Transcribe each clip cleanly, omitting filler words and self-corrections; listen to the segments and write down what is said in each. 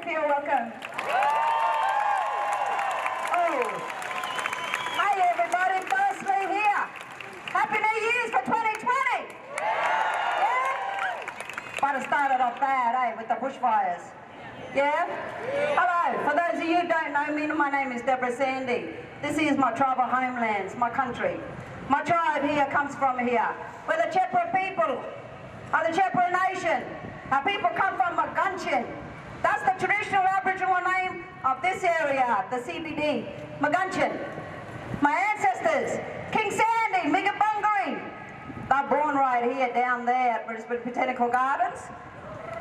feel welcome. Oh, hey everybody, firstly here. Happy New Year's for 2020. Yeah? But it started off bad, with the bushfires. Yeah? Hello, for those of you who don't know me, my name is Deborah Sandy. This is my tribal homelands, my country. My tribe here comes from here. We're the Chepra people, are the Chepra Nation. Our people come from Meanjin. That's the traditional Aboriginal name of this area, the CBD, Meanjin. My ancestors, King Sandy, Migabungari, they're born right here down there at Brisbane Botanical Gardens.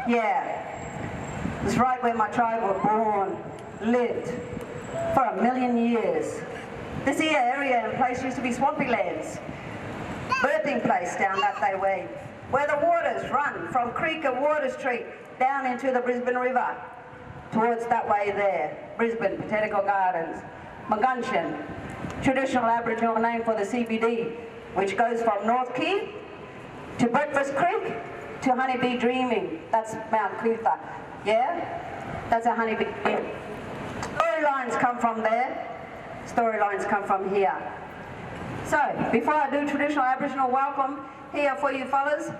Yeah. It's right where my tribe were born, lived for 1 million years. This here area and place used to be swampy lands. Birthing place down that way, where the waters run from Creek of Water Street down into the Brisbane River, towards that way there, Brisbane Botanical Gardens. Meanjin, traditional Aboriginal name for the CBD, which goes from North Key to Breakfast Creek to Honeybee Dreaming. That's Mount Cootha. Yeah? That's a honeybee. Storylines come from there. Storylines come from here. So, before I do traditional Aboriginal welcome here for you fellas,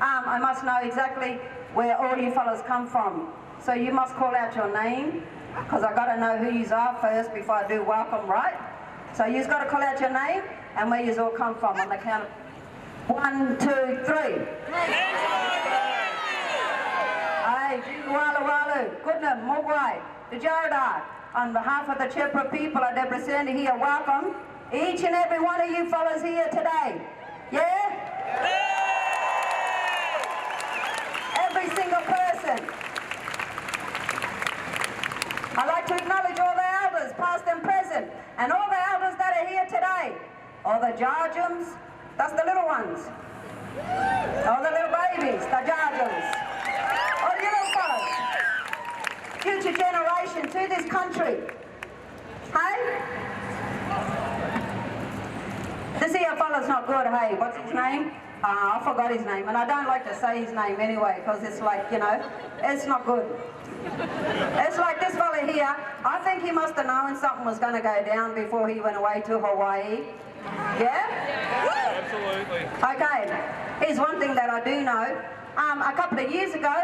I must know exactly where all you fellas come from. So you must call out your name, because I got to know who you are first before I do welcome, right? So you've got to call out your name and where you all come from on the count of 1, 2, 3. Walu Walu, Goodnam, Mogwai, Djarda. On behalf of the Chepra people at Deborah Sandy here, welcome each and every one of you fellas here today. Yeah? Every single person. I'd like to acknowledge all the elders, past and present, and all the elders that are here today. All the Jarjums, that's the little ones. All the little babies, the Jarjums. All you little fellas. Future generation to this country. Hey? This here fella's not good, hey, what's his name? I forgot his name, and I don't like to say his name anyway, because it's like, you know, it's not good. It's like this fella here, I think he must have known something was going to go down before he went away to Hawaii. Yeah? Absolutely. Okay, here's one thing that I do know. A couple of years ago,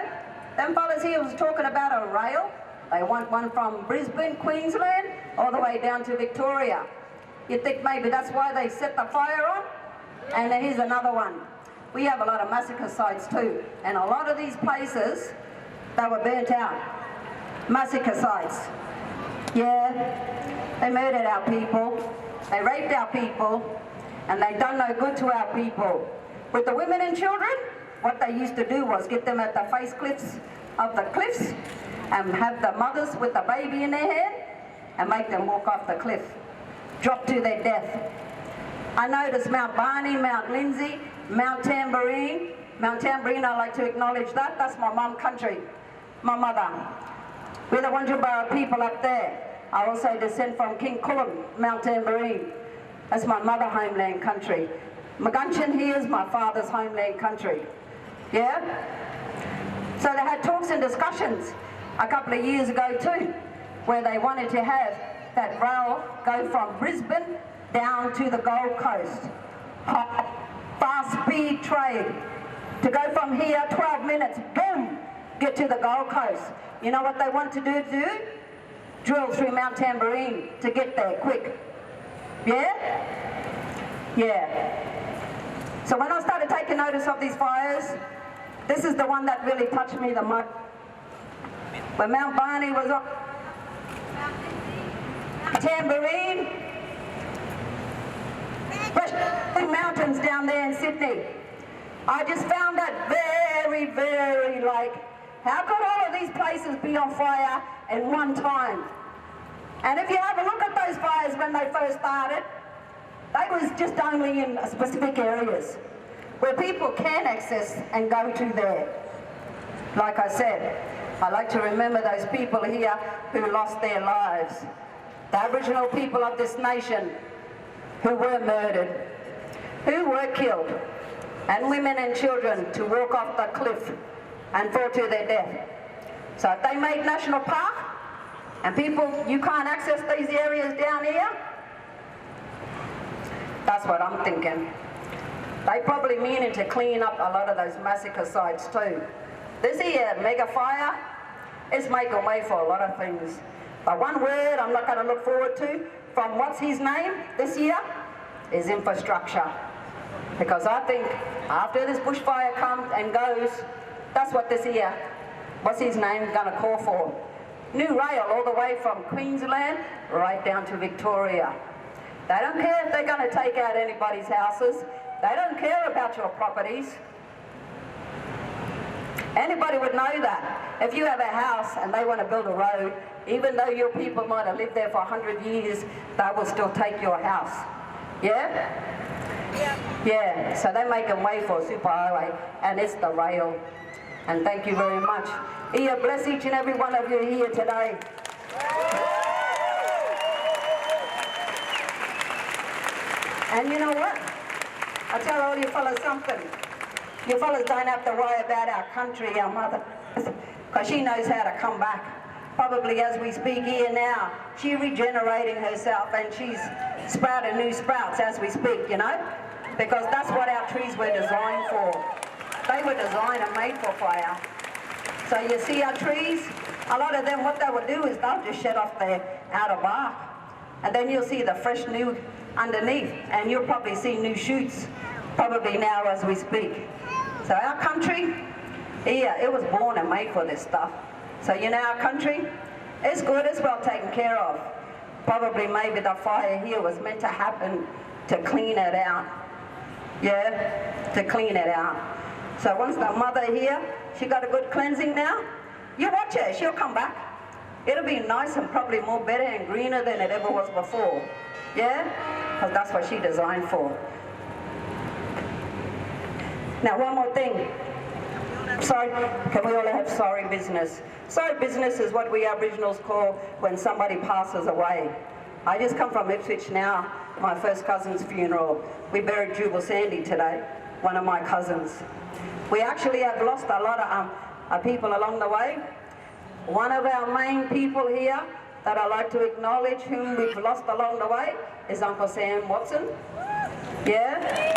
them fellas here was talking about a rail. They want one from Brisbane, Queensland, all the way down to Victoria. You'd think maybe that's why they set the fire on? And then here's another one. We have a lot of massacre sites too, and a lot of these places that were burnt out. Massacre sites. Yeah, they murdered our people, they raped our people, and they done no good to our people. With the women and children, what they used to do was get them at the face cliffs of the cliffs and have the mothers with the baby in their hand and make them walk off the cliff, drop to their death. I noticed Mount Barney, Mount Lindsay, Mount Tambourine. Mount Tambourine, I like to acknowledge that. That's my mum country, my mother. We're the Wunjabara people up there. I also descend from King Kulum, Mount Tambourine. That's my mother homeland country. Meanjin here is my father's homeland country. Yeah? So they had talks and discussions a couple of years ago too, where they wanted to have that rail go from Brisbane down to the Gold Coast. Fast speed trade. To go from here, 12 minutes, boom, get to the Gold Coast. You know what they want to do? Drill through Mount Tambourine to get there quick. Yeah? Yeah. So when I started taking notice of these fires, this is the one that really touched me the most. When Mount Barney was on Tambourine, mountains down there in Sydney. I just found that very, very how could all of these places be on fire at one time? And if you have a look at those fires when they first started, they was just only in specific areas where people can access and go to there. Like I said, I like to remember those people here who lost their lives. The Aboriginal people of this nation who were murdered, who were killed, and women and children to walk off the cliff and fall to their death. So if they make national park, and people, you can't access these areas down here, that's what I'm thinking. They probably meaning to clean up a lot of those massacre sites too. This here mega fire is making way for a lot of things. But one word I'm not going to look forward to from what's his name this year is infrastructure. Because I think after this bushfire comes and goes, that's what this year, what's his name, going to call for. New rail all the way from Queensland right down to Victoria. They don't care if they're going to take out anybody's houses. They don't care about your properties. Anybody would know that. If you have a house and they want to build a road, even though your people might have lived there for 100 years, they will still take your house. Yeah? Yeah, so they're making way for a superhighway, and it's the rail. And thank you very much. Ia bless each and every one of you here today. And you know what? I tell all you fellas something. You fellas don't have to worry about our country, our mother, because she knows how to come back. Probably as we speak here now, she's regenerating herself and she's sprouting new sprouts as we speak, you know? Because that's what our trees were designed for. They were designed and made for fire. So you see our trees, a lot of them, what they will do is they'll just shed off their outer bark. And then you'll see the fresh new underneath, and you'll probably see new shoots, probably now as we speak. So our country, yeah, it was born and made for this stuff. So you know our country, it's good, it's well taken care of. Probably maybe the fire here was meant to happen to clean it out. Yeah, to clean it out. So once the mother here, she got a good cleansing now, you watch her, she'll come back. It'll be nice and probably more better and greener than it ever was before. Yeah? Because that's what she designed for. Now one more thing. Sorry, can we all have sorry business? Sorry business is what we Aboriginals call when somebody passes away. I just come from Ipswich now, my first cousin's funeral. We buried Jubal Sandy today, one of my cousins. We actually have lost a lot of people along the way. One of our main people here that I like to acknowledge whom we've lost along the way is Uncle Sam Watson. Yeah?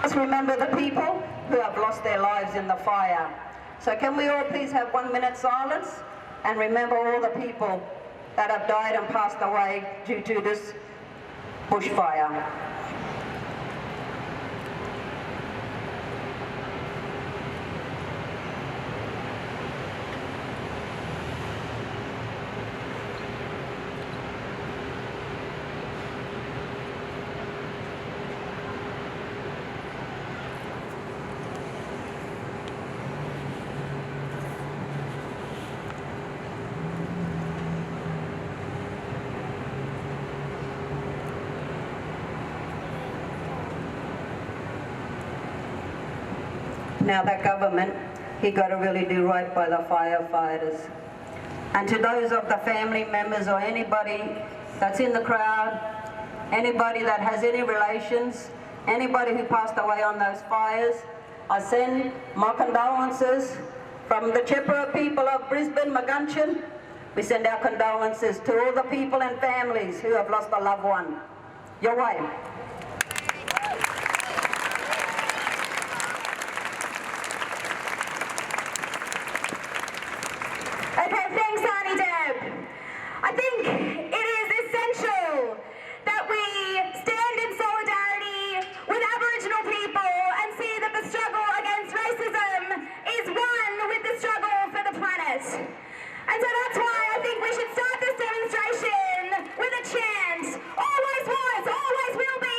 Just remember the people who have lost their lives in the fire. So can we all please have 1 minute silence and remember all the people that have died and passed away due to this bushfire. Now that government, he got to really do right by the firefighters. And to those of the family members or anybody that's in the crowd, anybody that has any relations, anybody who passed away on those fires, I send my condolences from the Chippewa people of Brisbane, Meanjin. We send our condolences to all the people and families who have lost a loved one. Your way. I think it is essential that we stand in solidarity with Aboriginal people and see that the struggle against racism is one with the struggle for the planet. And so that's why I think we should start this demonstration with a chant. Always was, always will be.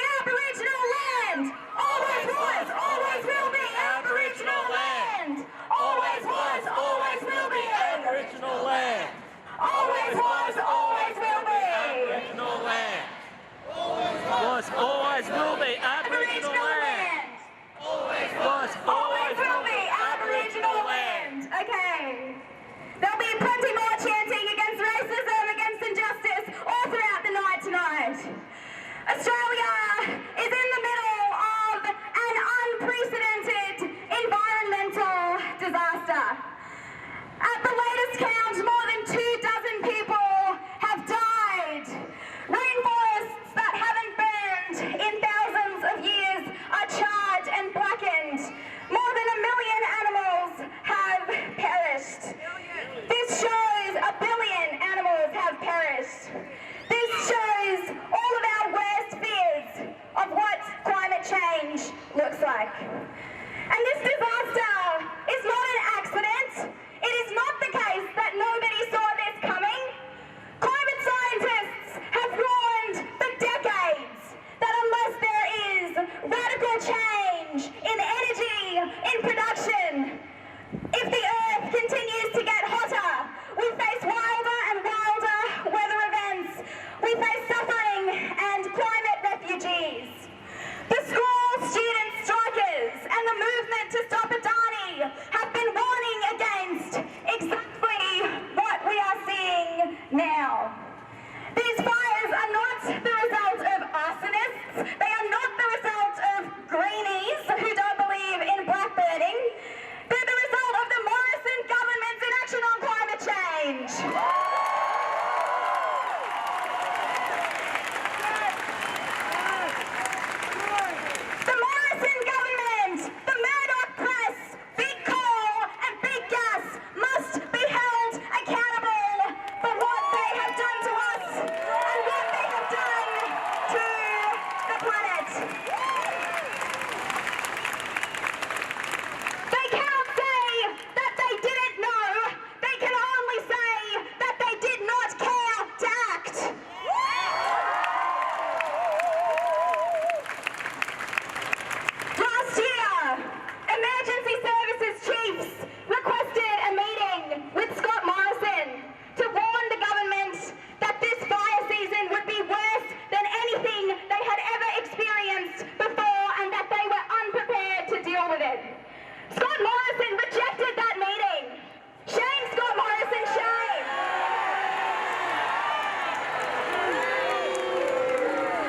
been blackened. More than 1 million animals have perished. This shows 1 billion animals have perished. This shows all of our worst fears of what climate change looks like. And this disaster is not an accident. It is not the case that nobody saw this coming. Climate scientists have warned for decades that unless there is radical change in energy, in production, if the Earth continues to get hotter, we face wilder and wilder weather events. We face suffering and climate refugees. The school student strikers and the movement to stop Adani have been warning against exactly what we are seeing now. These fires are not the result of arsonists. They are not the result of greenies who don't believe in blackbirding. They're the result of the Morrison government's inaction on climate change. The Morrison government, the Murdoch press, Big Coal and Big Gas must be held accountable for what they have done to us and what they have done to the planet. They cannot say that they didn't know. They can only say that they did not care to act. Last year, emergency services chiefs requested a meeting with Scott Morrison to warn the government that this fire season would be worse than anything they had ever experienced before and that they were unprepared to deal with it. Scott Morrison rejected that meeting. Shame, Scott Morrison, shame.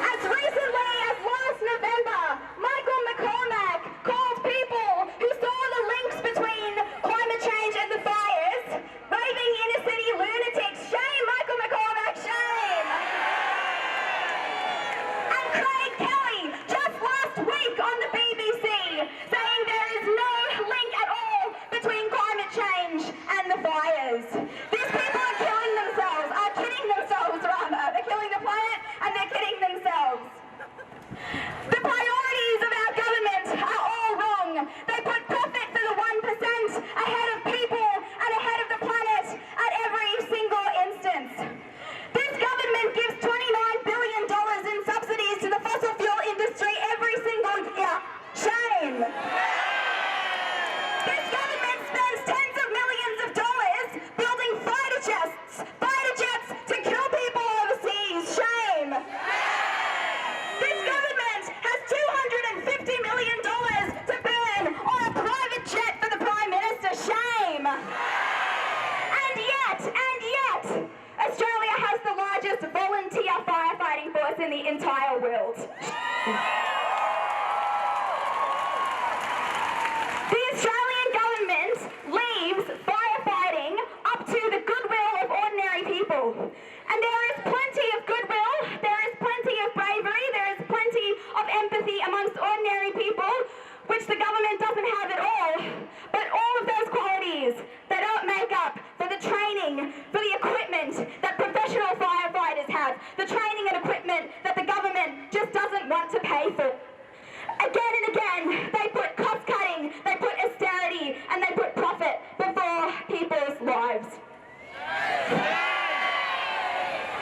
As recently as last November, Michael McCormack called people who saw the links between climate change and the fires raving inner city lunatics. Shame, Michael McCormack, shame. And Craig Kelly just last week on the BBC saying there is no link at all between climate change and the fires. These people are killing themselves, rather. They're killing the planet and they're kidding themselves. The priorities of our government are all wrong. They put profit for the 1% ahead of people and ahead of the planet at every single instance. This government gives $29 billion in subsidies to the fossil fuel industry every single year. Shame. This government spends tens of millions of dollars building fighter jets to kill people overseas. Shame. This government has $250 million to burn on a private jet for the Prime Minister. Shame. And yet, Australia has the largest volunteer firefighting force in the entire world. The Australian government leaves firefighting up to the goodwill of ordinary people. And there is plenty of goodwill, there is plenty of bravery, there is plenty of empathy amongst ordinary people, which the government doesn't have at all. But all of those qualities, they don't make up for the training, for the equipment that professional firefighters have, the training and equipment that the government just doesn't want to pay for. Again and again, they put cost cutting, they put austerity, and they put profit before people's lives.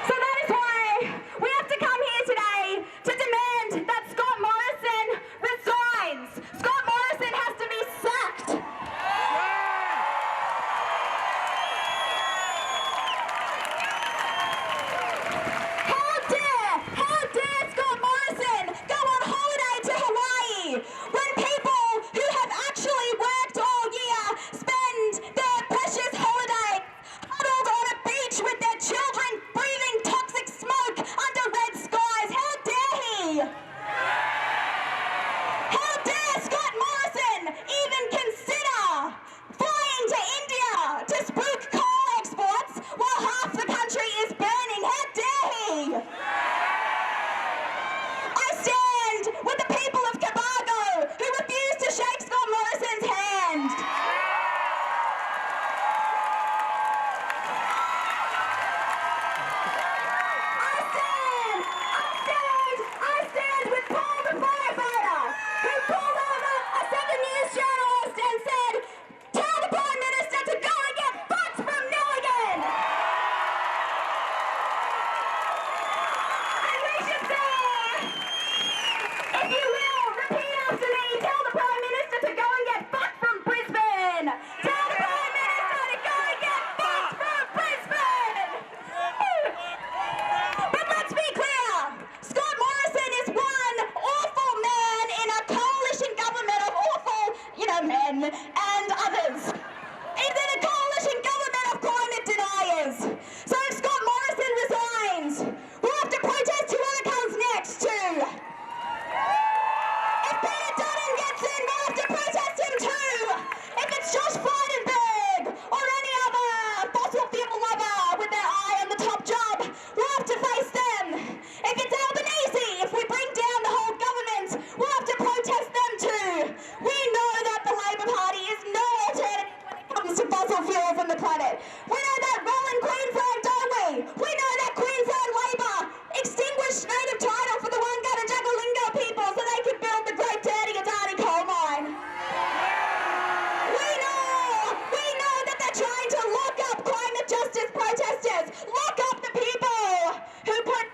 So that is why we have to come here today to demand that Scott Morrison resigns. Scott Morrison has to be sacked. How dare Scott Morrison go on holiday to Hawaii when people men and others. Is it a coalition government of climate deniers? So if Scott Morrison resigns, we'll have to protest whoever comes next too. If Peter Dutton gets in, we'll have to protest him too. If it's Josh Frydenberg or any other fossil fuel lover with their eye on the top job, we'll have to face them. If it's Albanese, if we bring down the whole government, we'll have to protest them too. We know that the Labor Party is no alternative when it comes to fossil fuels on the planet. We know that role in Queensland, don't we? We know that Queensland Labor extinguished native title for the Wangan and Jagalingo people so they could build the Great Dirty Adani coal mine. We know that they're trying to lock up climate justice protesters, lock up the people who put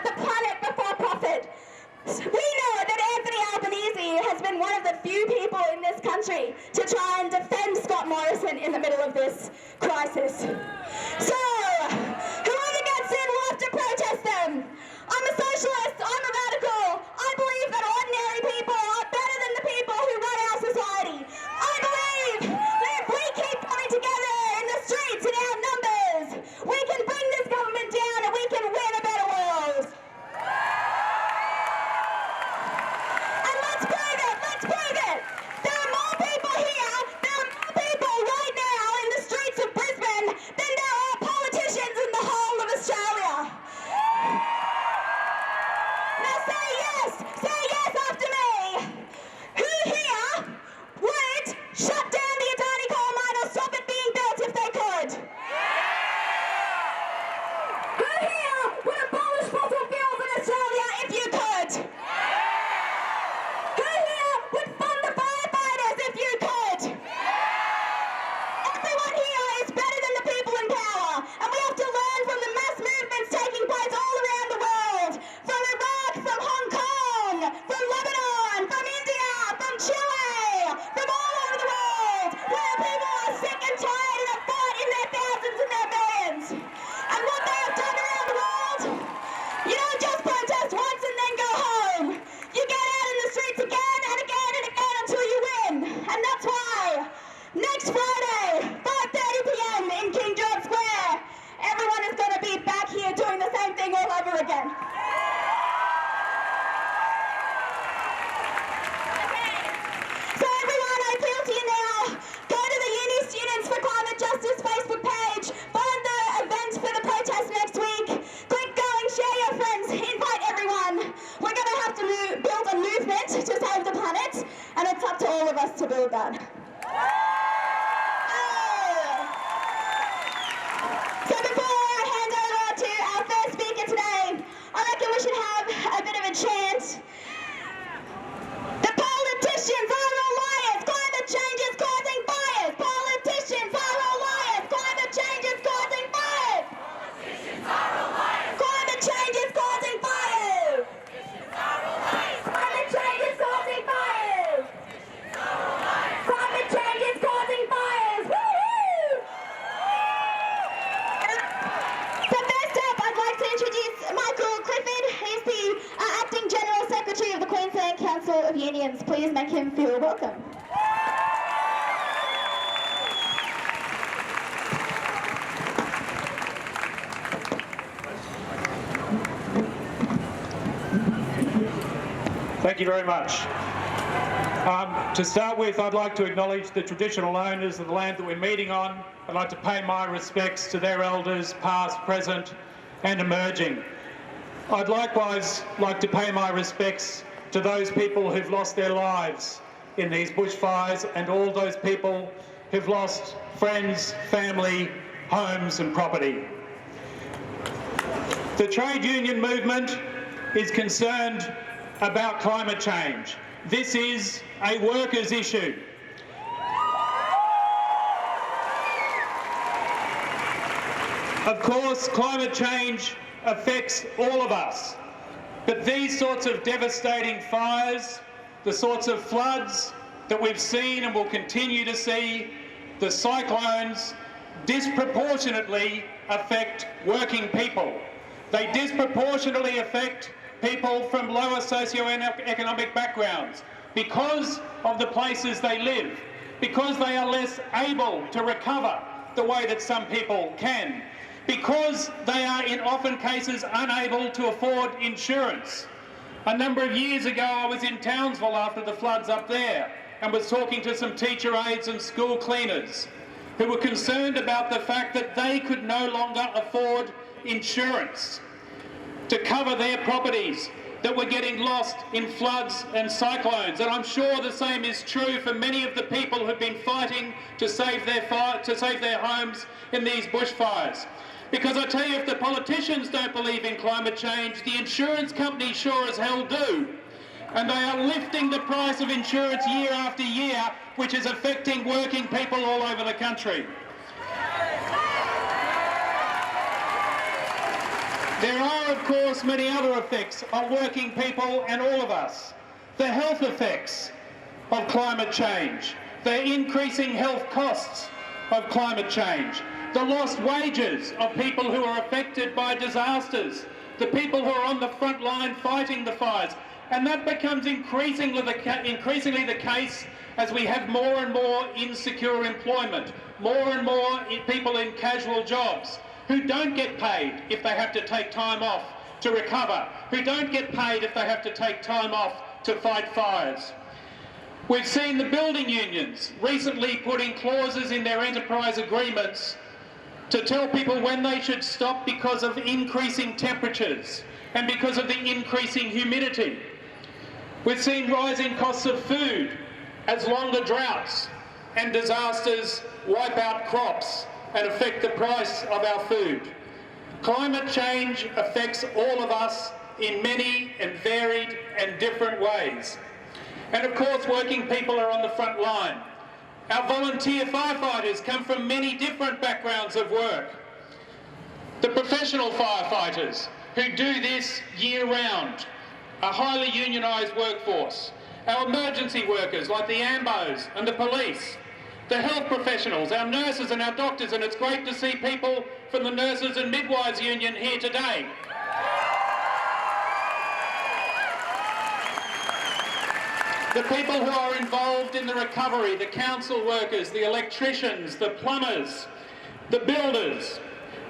the planet before profit. We know that Anthony Albanese has been one of the few people in this country to try and defend Scott Morrison in the middle of this crisis. So, whoever gets in will have to protest them. I'm a socialist, I'm a radical. I believe that ordinary people are better than the people who run our society. I believe that if we keep coming together in the streets in our numbers, we can bring this government down and we can win a better world. And let's prove it, let's prove it. There are more people here, there are more people right now in the streets of Brisbane than there are politicians in the whole of Australia. Now say yes after me. Who here would shut down the Adani coal mine or stop it being built if they could? Who here would abolish fossil fuels in Australia if you could? Who here would fund the firefighters if you could? Everyone here is better than the people in power, and we have to learn from the mass movements taking place all around the world, from Iraq, from Hong Kong, from Lebanon, from India, from Chile, from all over the world, where people are sick and tired and have fought in their thousands and their millions. And what they have done around the world, you don't just protest once and then go home. You get out in the streets again and again and again until you win. And that's why next Friday, 5:30 p.m. in King George Square, everyone is going to be back here doing the same thing all over again. So everyone, I appeal to you now, go to the Uni Students for Climate Justice Facebook page, find the event for the protest next week, click go and share your friends, invite everyone. We're going to have to build a movement to save the planet, and it's up to all of us to build that. So before I hand over to our first speaker today, I reckon we should have a bit of a chant. The politicians are all liars, climate change is causing fires. Politicians are all liars, climate change is causing fires. Politicians are all liars. Climate change is causing fires. Politicians are all liars. Climate change is causing fires. Politicians are all liars. Climate change is causing fires. Woo-hoo! So first up, I'd like to introduce Michael Clifford. He's the Acting General Secretary of the Queensland Council of Unions. Please make him feel welcome. Thank you very much. To start with, I'd like to acknowledge the traditional owners of the land that we're meeting on. I'd like to pay my respects to their elders, past, present and emerging. I'd likewise like to pay my respects to those people who've lost their lives in these bushfires and all those people who've lost friends, family, homes and property. The trade union movement is concerned about climate change. This is a workers' issue. Of course, climate change affects all of us, but these sorts of devastating fires, the sorts of floods that we've seen and will continue to see, the cyclones, disproportionately affect working people. They disproportionately affect people from lower socio-economic backgrounds because of the places they live, because they are less able to recover the way that some people can, because they are in often cases unable to afford insurance. A number of years ago I was in Townsville after the floods up there and was talking to some teacher aides and school cleaners who were concerned about the fact that they could no longer afford insurance to cover their properties that were getting lost in floods and cyclones. And I'm sure the same is true for many of the people who've been fighting to save their homes in these bushfires. Because I tell you, if the politicians don't believe in climate change, the insurance companies sure as hell do. And they are lifting the price of insurance year after year, which is affecting working people all over the country. There are, of course, many other effects on working people and all of us. The health effects of climate change, the increasing health costs of climate change, the lost wages of people who are affected by disasters, the people who are on the front line fighting the fires. And that becomes increasingly the case as we have more and more insecure employment, more and more people in casual jobs who don't get paid if they have to take time off to recover, who don't get paid if they have to take time off to fight fires. We've seen the building unions recently putting clauses in their enterprise agreements to tell people when they should stop because of increasing temperatures and because of the increasing humidity. We've seen rising costs of food as longer droughts and disasters wipe out crops and affect the price of our food. Climate change affects all of us in many and varied and different ways. And of course, working people are on the front line. Our volunteer firefighters come from many different backgrounds of work. The professional firefighters who do this year-round, a highly unionised workforce. Our emergency workers like the AMBOs and the police. The health professionals, our nurses and our doctors, and it's great to see people from the Nurses and Midwives Union here today. The people who are involved in the recovery, the council workers, the electricians, the plumbers, the builders,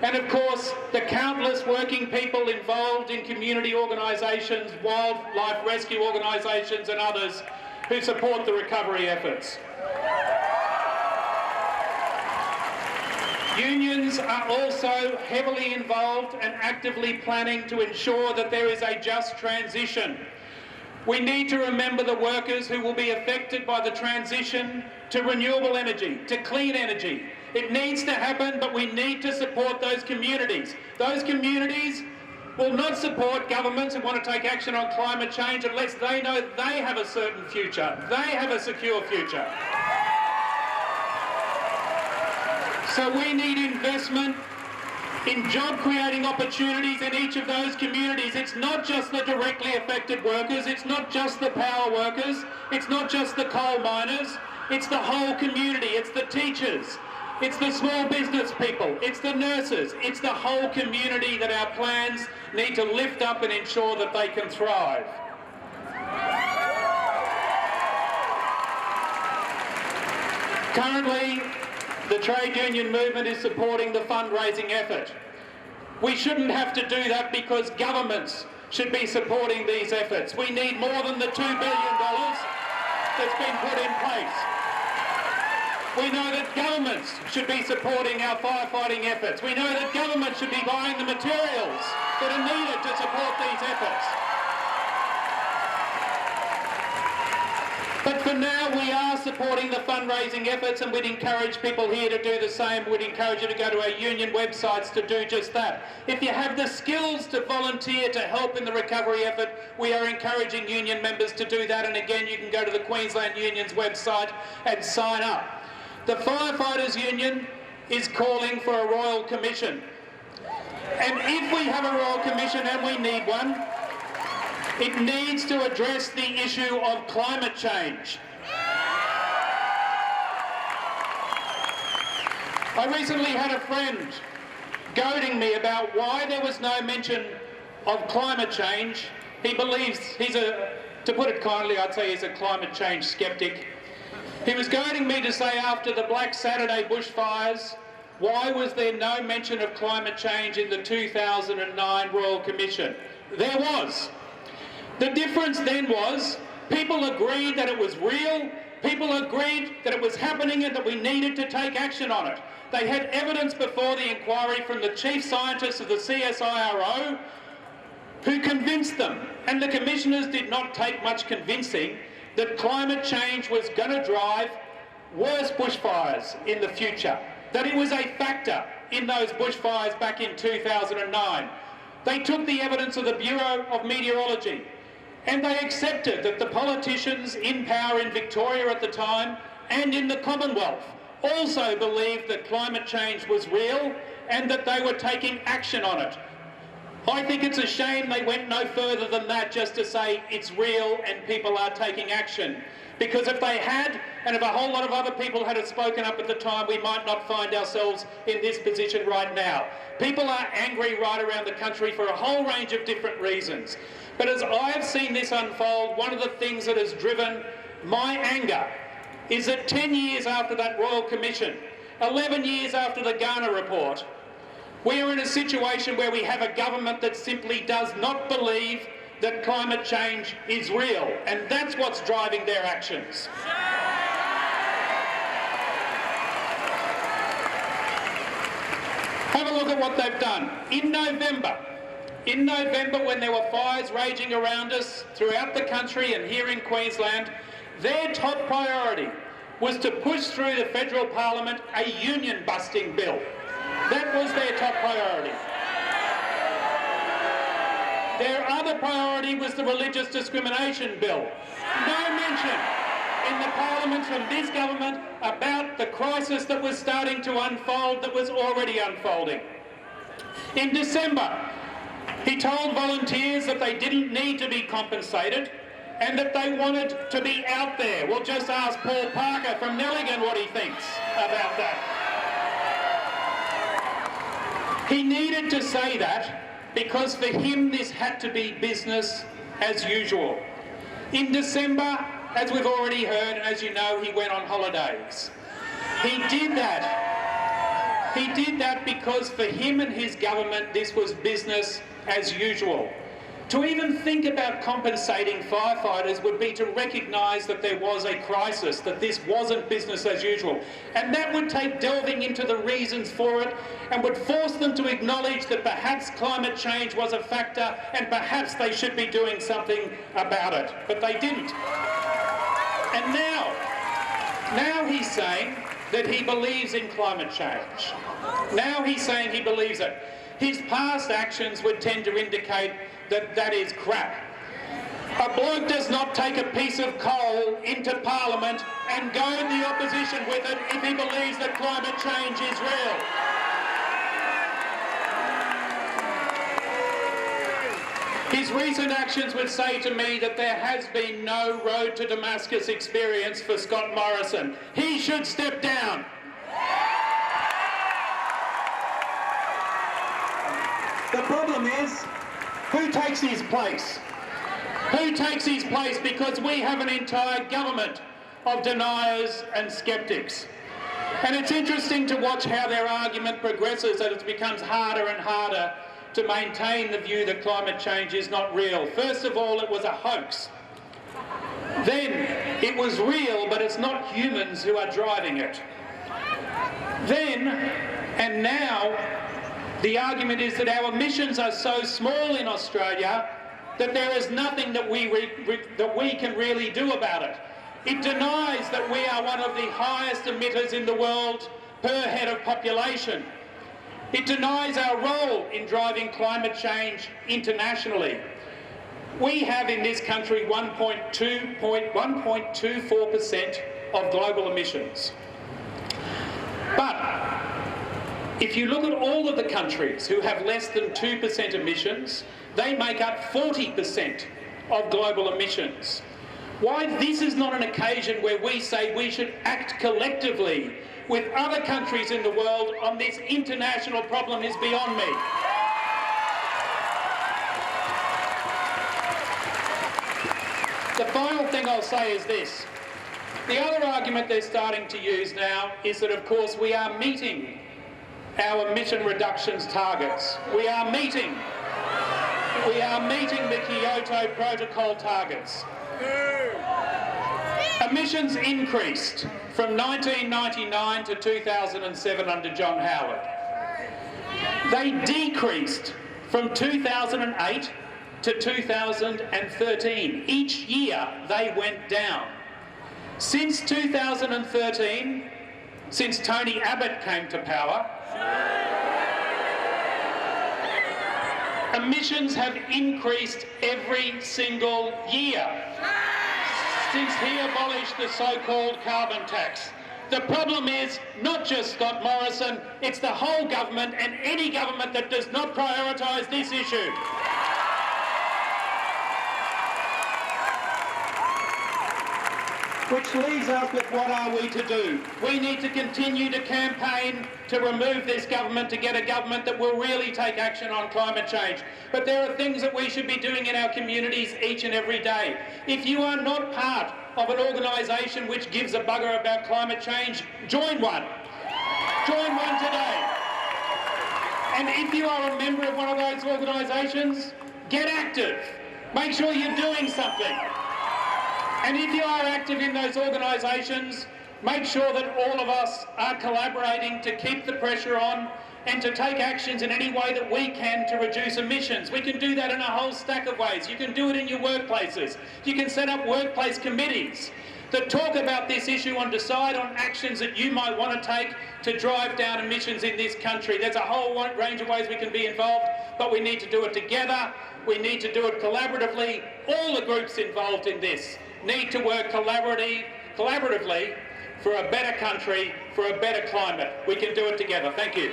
and of course the countless working people involved in community organisations, wildlife rescue organisations and others who support the recovery efforts. Unions are also heavily involved and actively planning to ensure that there is a just transition. We need to remember the workers who will be affected by the transition to renewable energy, to clean energy. It needs to happen, but we need to support those communities. Those communities will not support governments who want to take action on climate change unless they know they have a certain future, they have a secure future. So we need investment in job-creating opportunities in each of those communities. It's not just the directly affected workers, it's not just the power workers, it's not just the coal miners, it's the whole community, it's the teachers, it's the small business people, it's the nurses, it's the whole community that our plans need to lift up and ensure that they can thrive. Currently, the trade union movement is supporting the fundraising effort. We shouldn't have to do that because governments should be supporting these efforts. We need more than the $2 billion that's been put in place. We know that governments should be supporting our firefighting efforts. We know that governments should be buying the materials that are needed to support these efforts. But for now, we are supporting the fundraising efforts, and we'd encourage people here to do the same. We'd encourage you to go to our union websites to do just that. If you have the skills to volunteer to help in the recovery effort, we are encouraging union members to do that. And again, you can go to the Queensland Union's website and sign up. The Firefighters Union is calling for a Royal Commission. And if we have a Royal Commission, and we need one, it needs to address the issue of climate change. I recently had a friend goading me about why there was no mention of climate change. He believes to put it kindly, I'd say he's a climate change skeptic. He was goading me to say after the Black Saturday bushfires, why was there no mention of climate change in the 2009 Royal Commission? There was. The difference then was people agreed that it was real, people agreed that it was happening and that we needed to take action on it. They had evidence before the inquiry from the chief scientists of the CSIRO who convinced them, and the commissioners did not take much convincing, that climate change was going to drive worse bushfires in the future, that it was a factor in those bushfires back in 2009. They took the evidence of the Bureau of Meteorology and they accepted that the politicians in power in Victoria at the time and in the Commonwealth also believed that climate change was real and that they were taking action on it. I think it's a shame they went no further than that, just to say it's real and people are taking action. Because if they had, and if a whole lot of other people had spoken up at the time, we might not find ourselves in this position right now. People are angry right around the country for a whole range of different reasons. But as I have seen this unfold, one of the things that has driven my anger is that 10 years after that Royal Commission, 11 years after the Ghana report, we are in a situation where we have a government that simply does not believe that climate change is real, and that's what's driving their actions. Have a look at what they've done. In November, when there were fires raging around us throughout the country and here in Queensland, their top priority was to push through the federal parliament a union-busting bill. That was their top priority. Their other priority was the religious discrimination bill. No mention in the parliament from this government about the crisis that was starting to unfold, that was already unfolding. In December, he told volunteers that they didn't need to be compensated and that they wanted to be out there. We'll just ask Paul Parker from Nelligan what he thinks about that. He needed to say that because for him this had to be business as usual. In December, as we've already heard, and as you know, he went on holidays. He did that because for him and his government this was business as usual. To even think about compensating firefighters would be to recognise that there was a crisis, that this wasn't business as usual. And that would take delving into the reasons for it and would force them to acknowledge that perhaps climate change was a factor and perhaps they should be doing something about it. But they didn't. And now he's saying that he believes in climate change. Now he's saying he believes it. His past actions would tend to indicate that that is crap. A bloke does not take a piece of coal into Parliament and goad the opposition with it if he believes that climate change is real. His recent actions would say to me that there has been no road to Damascus experience for Scott Morrison. He should step down. The problem is, who takes his place? Who takes his place? Because we have an entire government of deniers and sceptics. And it's interesting to watch how their argument progresses as it becomes harder and harder to maintain the view that climate change is not real. First of all, it was a hoax. Then it was real, but it's not humans who are driving it. Then, and now, the argument is that our emissions are so small in Australia that there is nothing that we can really do about it. It denies that we are one of the highest emitters in the world per head of population. It denies our role in driving climate change internationally. We have in this country 1.24% of global emissions. But if you look at all of the countries who have less than 2% emissions, they make up 40% of global emissions. Why this is not an occasion where we say we should act collectively with other countries in the world on this international problem is beyond me. The final thing I'll say is this. The other argument they're starting to use now is that, of course, we are meeting our emission reductions targets. We are meeting the Kyoto Protocol targets. Emissions increased from 1999 to 2007 under John Howard. They decreased from 2008 to 2013. Each year they went down. Since 2013, since Tony Abbott came to power, emissions have increased every single year since he abolished the so-called carbon tax. The problem is not just Scott Morrison, it's the whole government and any government that does not prioritise this issue. Which leaves us with what are we to do? We need to continue to campaign to remove this government, to get a government that will really take action on climate change. But there are things that we should be doing in our communities each and every day. If you are not part of an organisation which gives a bugger about climate change, join one. Join one today. And if you are a member of one of those organisations, get active. Make sure you're doing something. And if you are active in those organisations, make sure that all of us are collaborating to keep the pressure on and to take actions in any way that we can to reduce emissions. We can do that in a whole stack of ways. You can do it in your workplaces. You can set up workplace committees that talk about this issue and decide on actions that you might want to take to drive down emissions in this country. There's a whole range of ways we can be involved, but we need to do it together. We need to do it collaboratively. All the groups involved in this need to work collaboratively for a better country, for a better climate. We can do it together. Thank you.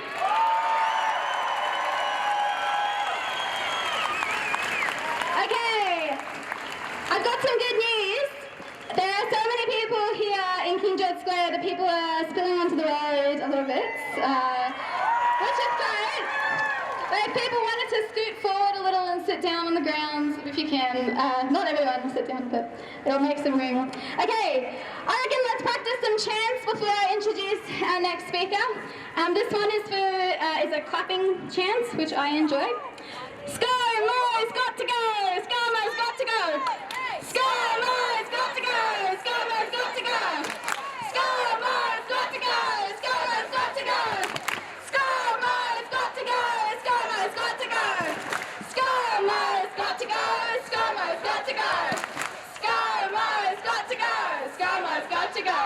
Okay, I've got some good news. There are so many people here in King George Square that people are spilling onto the road a little bit, which is great. But if people wanted to scoot forward a little and sit down on the ground, if you can, not everyone will sit down, but it'll make some room. Okay, I reckon let's practice some chants before I introduce our next speaker. This one is a clapping chant, which I enjoy. ScoMo's got to go! ScoMo's got to go! ScoMo's got to go! ScoMo's got to go! ScoMo's got to go! ScoMo's got to go! ScoMo's got to go! ScoMo's got to go! ScoMo's got to go! ScoMo's got to go! ScoMo's got to go! ScoMo's got to go!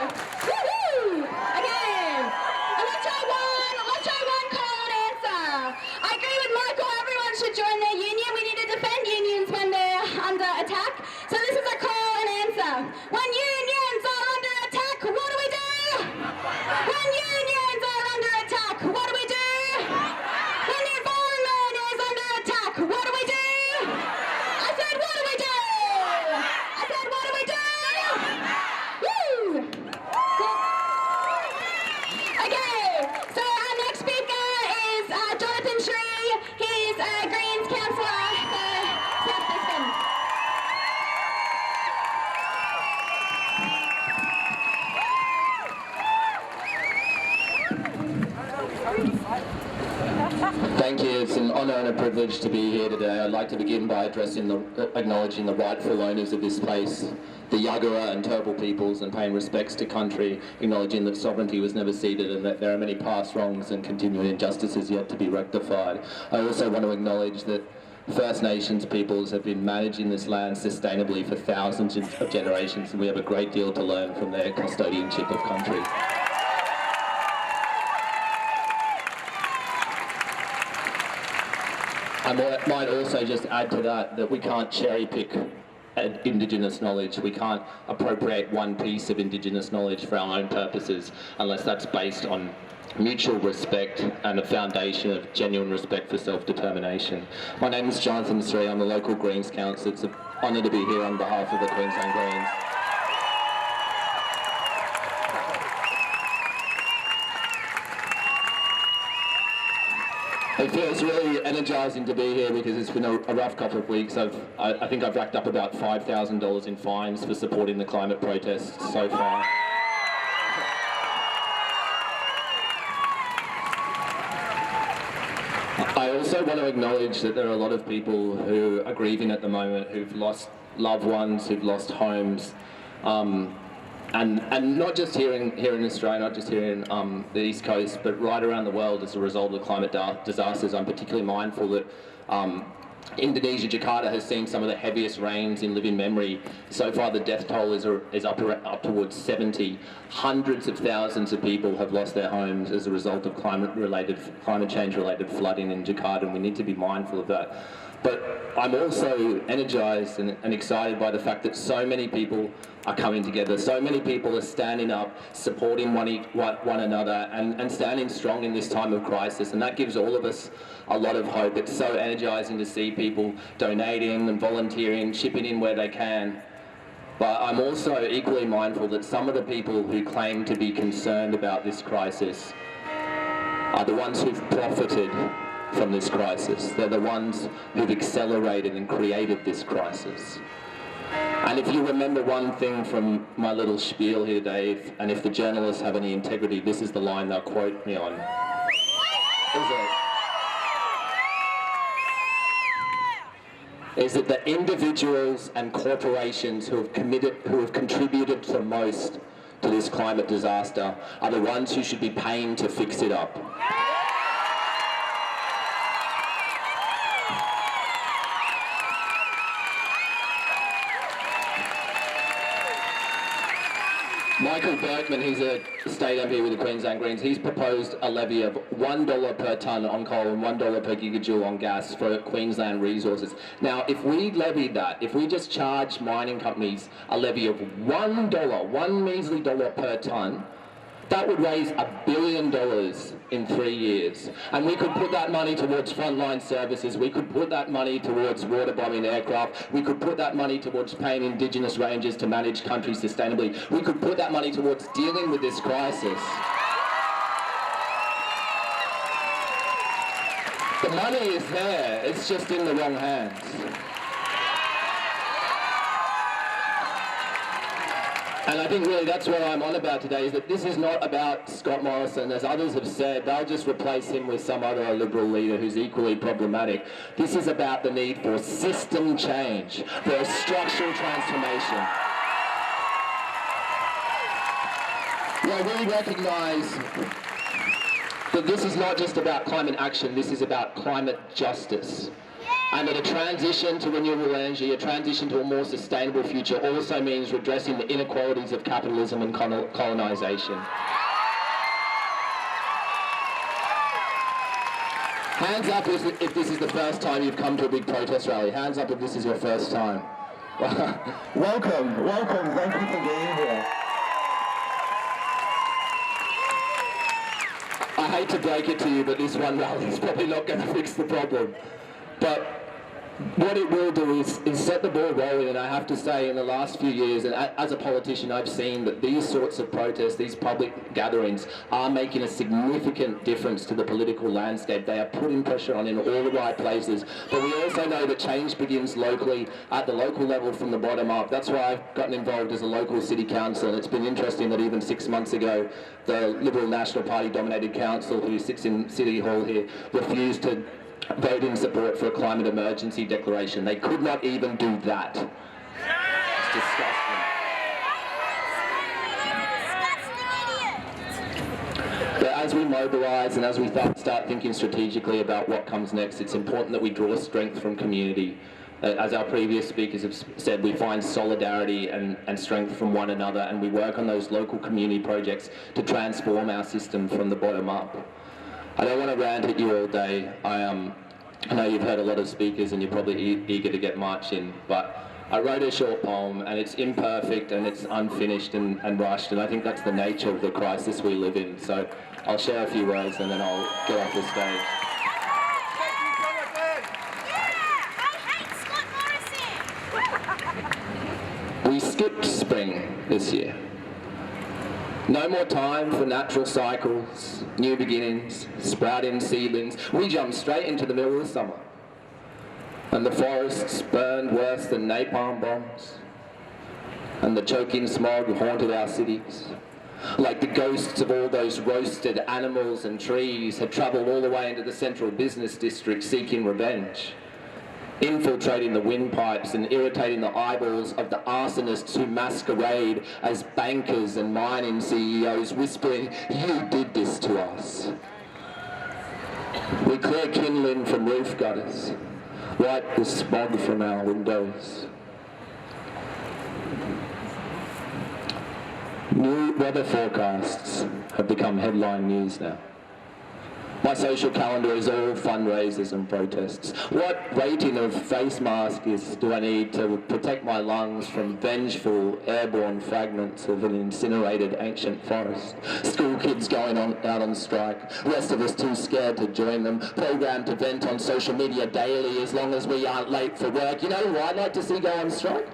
Woohoo! Again! And let's try one call and answer. I agree with Michael, everyone should join their union. We need to defend unions when they're under attack. So this is a call and answer. When unions are under attack, what do we do? When unions are under attack, what do we do? When the environment is under attack, what do we do? I said, what do we do? I said, what do we do? Woo! Okay, so our next speaker is Jonathan Shree. He's a Greens councillor for South Brisbane. Thank you. It's an honour and a privilege to be here today. I'd like to begin by acknowledging the rightful owners of this place, the Yagara and Turrbal peoples, and paying respects to country, acknowledging that sovereignty was never ceded and that there are many past wrongs and continuing injustices yet to be rectified. I also want to acknowledge that First Nations peoples have been managing this land sustainably for thousands of generations, and we have a great deal to learn from their custodianship of country. I might also just add to that we can't cherry pick Indigenous knowledge. We can't appropriate one piece of Indigenous knowledge for our own purposes unless that's based on mutual respect and a foundation of genuine respect for self-determination. My name is Jonathan Sree. I'm the local Greens councillor. It's an honour to be here on behalf of the Queensland Greens. It feels really energising to be here because it's been a rough couple of weeks. I think I've racked up about $5,000 in fines for supporting the climate protests so far. I also want to acknowledge that there are a lot of people who are grieving at the moment, who've lost loved ones, who've lost homes, and not just here in Australia, not just here in the East Coast, but right around the world as a result of climate disasters. I'm particularly mindful that Indonesia, Jakarta, has seen some of the heaviest rains in living memory. So far, the death toll is up towards 70. Hundreds of thousands of people have lost their homes as a result of climate change-related flooding in Jakarta, and we need to be mindful of that. But I'm also energised and excited by the fact that so many people are coming together. So many people are standing up, supporting one another, and standing strong in this time of crisis. And that gives all of us a lot of hope. It's so energising to see people donating and volunteering, chipping in where they can. But I'm also equally mindful that some of the people who claim to be concerned about this crisis are the ones who've profited from this crisis. They're the ones who've accelerated and created this crisis. And if you remember one thing from my little spiel here, Dave, and if the journalists have any integrity, this is the line they'll quote me on. Is it the individuals and corporations who have contributed the most to this climate disaster are the ones who should be paying to fix it up. Michael Berkman, he's a state MP with the Queensland Greens, he's proposed a levy of $1 per tonne on coal and $1 per gigajoule on gas for Queensland resources. Now, if we levied that, if we just charged mining companies a levy of one measly dollar per tonne, that would raise $1 billion in 3 years. And we could put that money towards frontline services, we could put that money towards water bombing aircraft, we could put that money towards paying Indigenous rangers to manage country sustainably, we could put that money towards dealing with this crisis. The money is there, it's just in the wrong hands. And I think really that's what I'm on about today, is that this is not about Scott Morrison. As others have said, they'll just replace him with some other Liberal leader who's equally problematic. This is about the need for system change, for a structural transformation. We recognise that this is not just about climate action, this is about climate justice. And that a transition to renewable energy, a transition to a more sustainable future also means redressing the inequalities of capitalism and colonisation. Hands up if this is the first time you've come to a big protest rally. Hands up if this is your first time. Welcome, thank you for being here. I hate to break it to you, but this one rally is probably not going to fix the problem. But what it will do is set the ball rolling, and I have to say in the last few years, and as a politician, I've seen that these sorts of protests, these public gatherings, are making a significant difference to the political landscape. They are putting pressure on in all the right places, but we also know that change begins locally, at the local level from the bottom up. That's why I've gotten involved as a local city council, and it's been interesting that even 6 months ago, the Liberal National Party dominated council, who sits in City Hall here, refused to vote in support for a climate emergency declaration. They could not even do that. It's disgusting. But as we mobilise and as we start thinking strategically about what comes next, it's important that we draw strength from community. As our previous speakers have said, we find solidarity and strength from one another, and we work on those local community projects to transform our system from the bottom up. I don't want to rant at you all day. I know you've heard a lot of speakers and you're probably eager to get marching, but I wrote a short poem, and it's imperfect and it's unfinished and rushed, and I think that's the nature of the crisis we live in. So I'll share a few words and then I'll get off the stage. We skipped spring this year. No more time for natural cycles, new beginnings, sprouting seedlings. We jumped straight into the middle of summer. And the forests burned worse than napalm bombs. And the choking smog haunted our cities. like the ghosts of all those roasted animals and trees had travelled all the way into the central business district seeking revenge, infiltrating the windpipes and irritating the eyeballs of the arsonists who masquerade as bankers and mining CEOs, whispering, "You did this to us." We clear kindling from roof gutters, wipe the smog from our windows. New weather forecasts have become headline news now. My social calendar is all fundraisers and protests. What rating of face mask do I need to protect my lungs from vengeful airborne fragments of an incinerated ancient forest? School kids going out on strike, rest of us too scared to join them, programmed to vent on social media daily as long as we aren't late for work. You know who I'd like to see go on strike?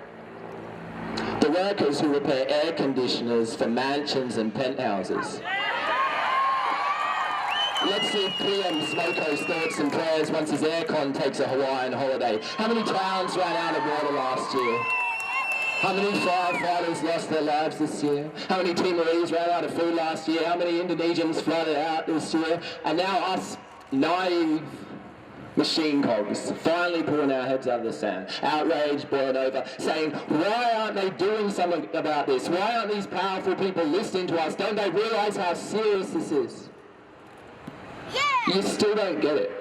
The workers who repair air conditioners for mansions and penthouses. Let's see PM Smoko's thoughts and prayers once his aircon takes a Hawaiian holiday. How many towns ran out of water last year? How many firefighters lost their lives this year? How many Timorese ran out of food last year? How many Indonesians flooded out this year? And now us naive machine cogs finally pulling our heads out of the sand, outraged, boiling over, saying, why aren't they doing something about this? Why aren't these powerful people listening to us? Don't they realise how serious this is? Yeah. You still don't get it.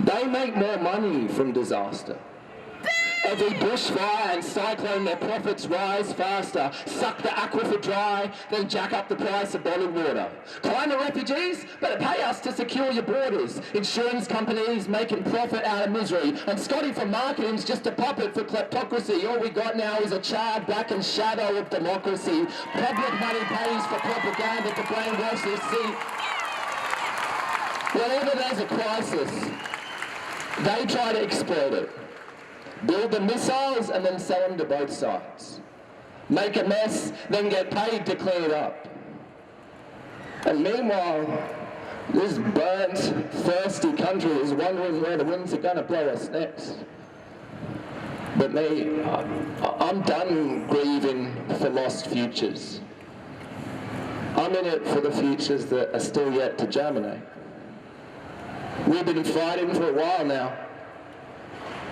They make more money from disaster. Every bushfire and cyclone, their profits rise faster, suck the aquifer dry, then jack up the price of bottled water. Climate refugees, better pay us to secure your borders. Insurance companies making profit out of misery. And Scotty from marketing's just a puppet for kleptocracy. All we got now is a charred blackened shadow of democracy. Public money pays for propaganda to brainwash this seat. Whenever there's a crisis, they try to exploit it. Build the missiles and then sell them to both sides. Make a mess, then get paid to clean it up. And meanwhile, this burnt, thirsty country is wondering where the winds are going to blow us next. But me, I'm done grieving for lost futures. I'm in it for the futures that are still yet to germinate. We've been fighting for a while now.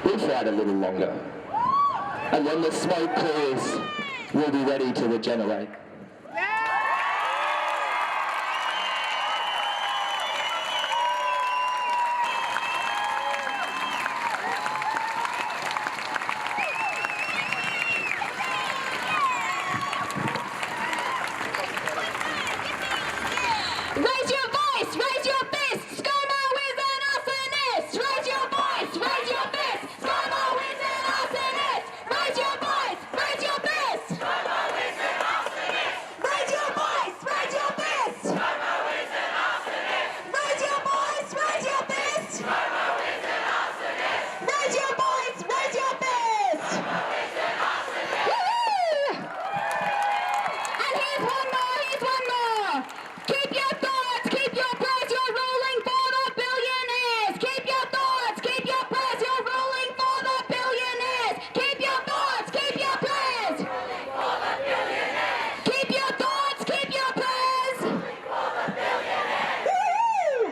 We'll fight a little longer. And when the smoke clears, we'll be ready to regenerate. Raise your voice, raise your fists, ScoMo is an arsonist! Raise your voice, raise your fists, ScoMo is an arsonist! Raise your voice, raise your fists! ScoMo is an arsonist! Raise your voice, raise your fists! ScoMo is an arsonist! Raise your voice, raise your fists! ScoMo is an arsonist! Raise your voice, raise your fists! ScoMo is an arsonist! Woo! And here's one more, here's one more! Keep your thoughts, keep your prayers, you're ruling for the billionaires. Keep your thoughts, keep your prayers, you're ruling for the billionaires. Keep your thoughts, keep your prayers. Ruling for the billionaires. Keep your thoughts, keep your prayers. Ruling for the billionaires. Woo!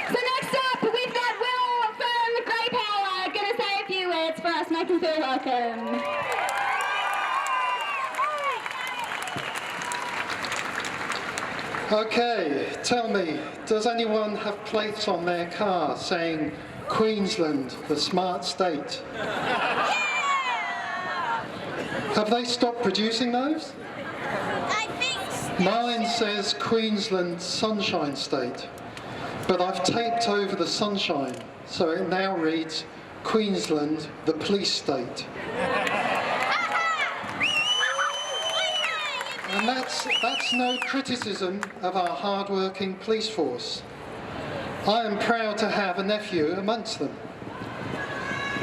So next up, we've got Will from Grey Power, gonna say a few words for us, make him feel welcome. Okay, tell me, does anyone have plates on their car saying Queensland, the smart state? Have they stopped producing those? I think Mine says Queensland, sunshine state, but I've taped over the sunshine, so it now reads Queensland, the police state. And that's no criticism of our hard-working police force. I am proud to have a nephew amongst them.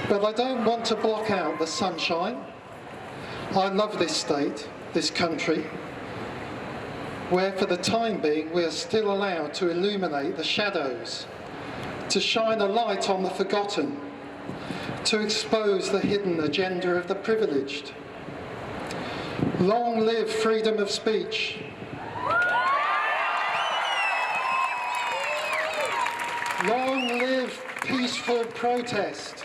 But I don't want to block out the sunshine. I love this state, this country, where for the time being we are still allowed to illuminate the shadows, to shine a light on the forgotten, to expose the hidden agenda of the privileged. Long live freedom of speech. Long live peaceful protest.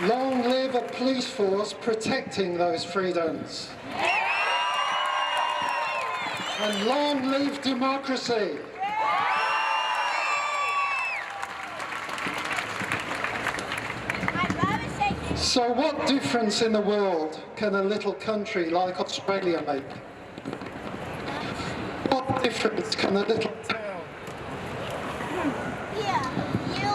Long live a police force protecting those freedoms. And long live democracy. So what difference in the world can a little country like Australia make? What difference can a little town?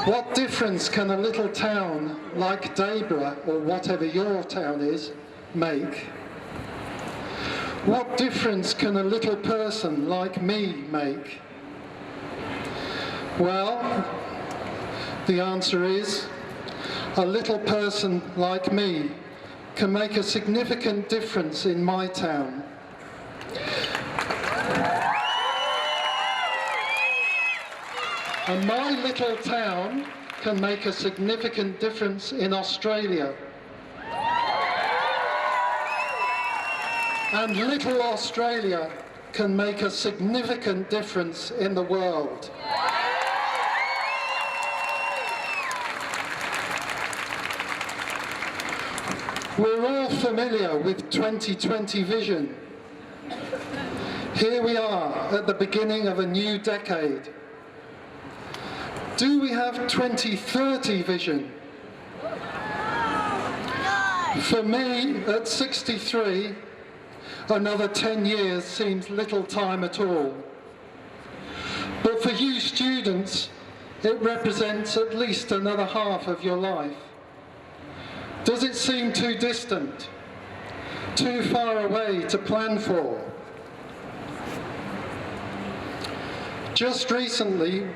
What difference can a little town like Debra, or whatever your town is, make? What difference can a little person like me make? Well, the answer is, a little person like me can make a significant difference in my town. And my little town can make a significant difference in Australia. And little Australia can make a significant difference in the world. We're all familiar with 2020 vision. Here we are at the beginning of a new decade. Do we have 2030 vision? For me, at 63, another 10 years seems little time at all. But for you students, it represents at least another half of your life. Does it seem too distant, too far away to plan for? Just recently,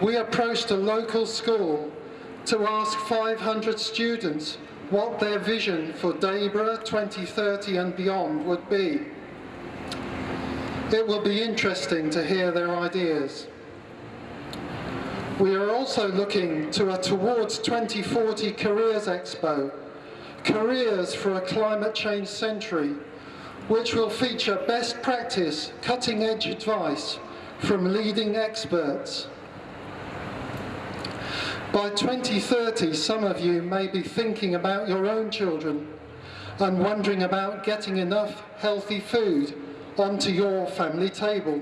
we approached a local school to ask 500 students what their vision for Debra 2030 and beyond would be. It will be interesting to hear their ideas. We are also looking to a Towards 2040 Careers Expo, Careers for a Climate Change Century, which will feature best practice, cutting-edge advice from leading experts. By 2030, some of you may be thinking about your own children and wondering about getting enough healthy food onto your family table.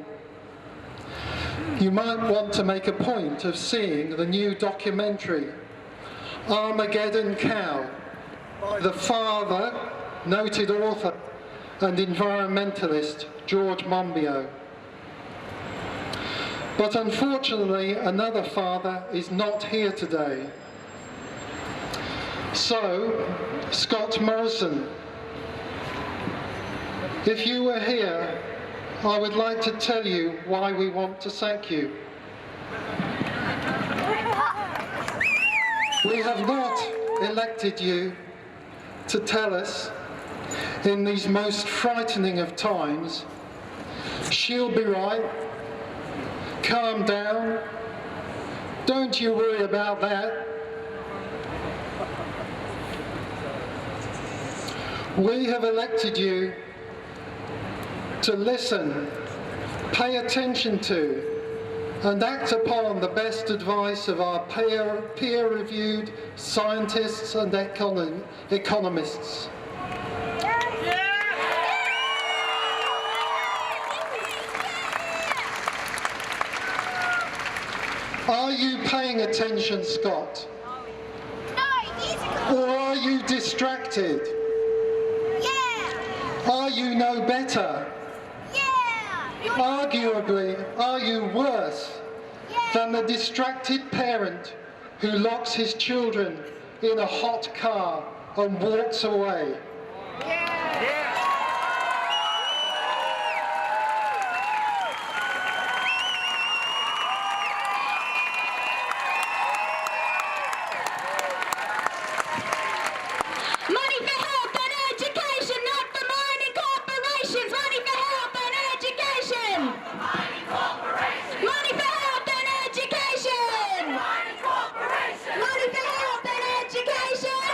You might want to make a point of seeing the new documentary, Armageddon Cow, by the father, noted author and environmentalist George Monbiot. But unfortunately, another father is not here today. So, Scott Morrison, if you were here, I would like to tell you why we want to thank you. We have not elected you to tell us, in these most frightening of times, she'll be right, calm down, don't you worry about that. We have elected you to listen, pay attention to, and act upon the best advice of our peer-reviewed scientists and economists. Are you paying attention, Scott? No, or are you distracted? Yeah! Are you no better? Yeah! Arguably, are you worse than the distracted parent who locks his children in a hot car and walks away? Money for health and education, not for mining corporations. Money for health and education. Money for health and education. Money for health and education.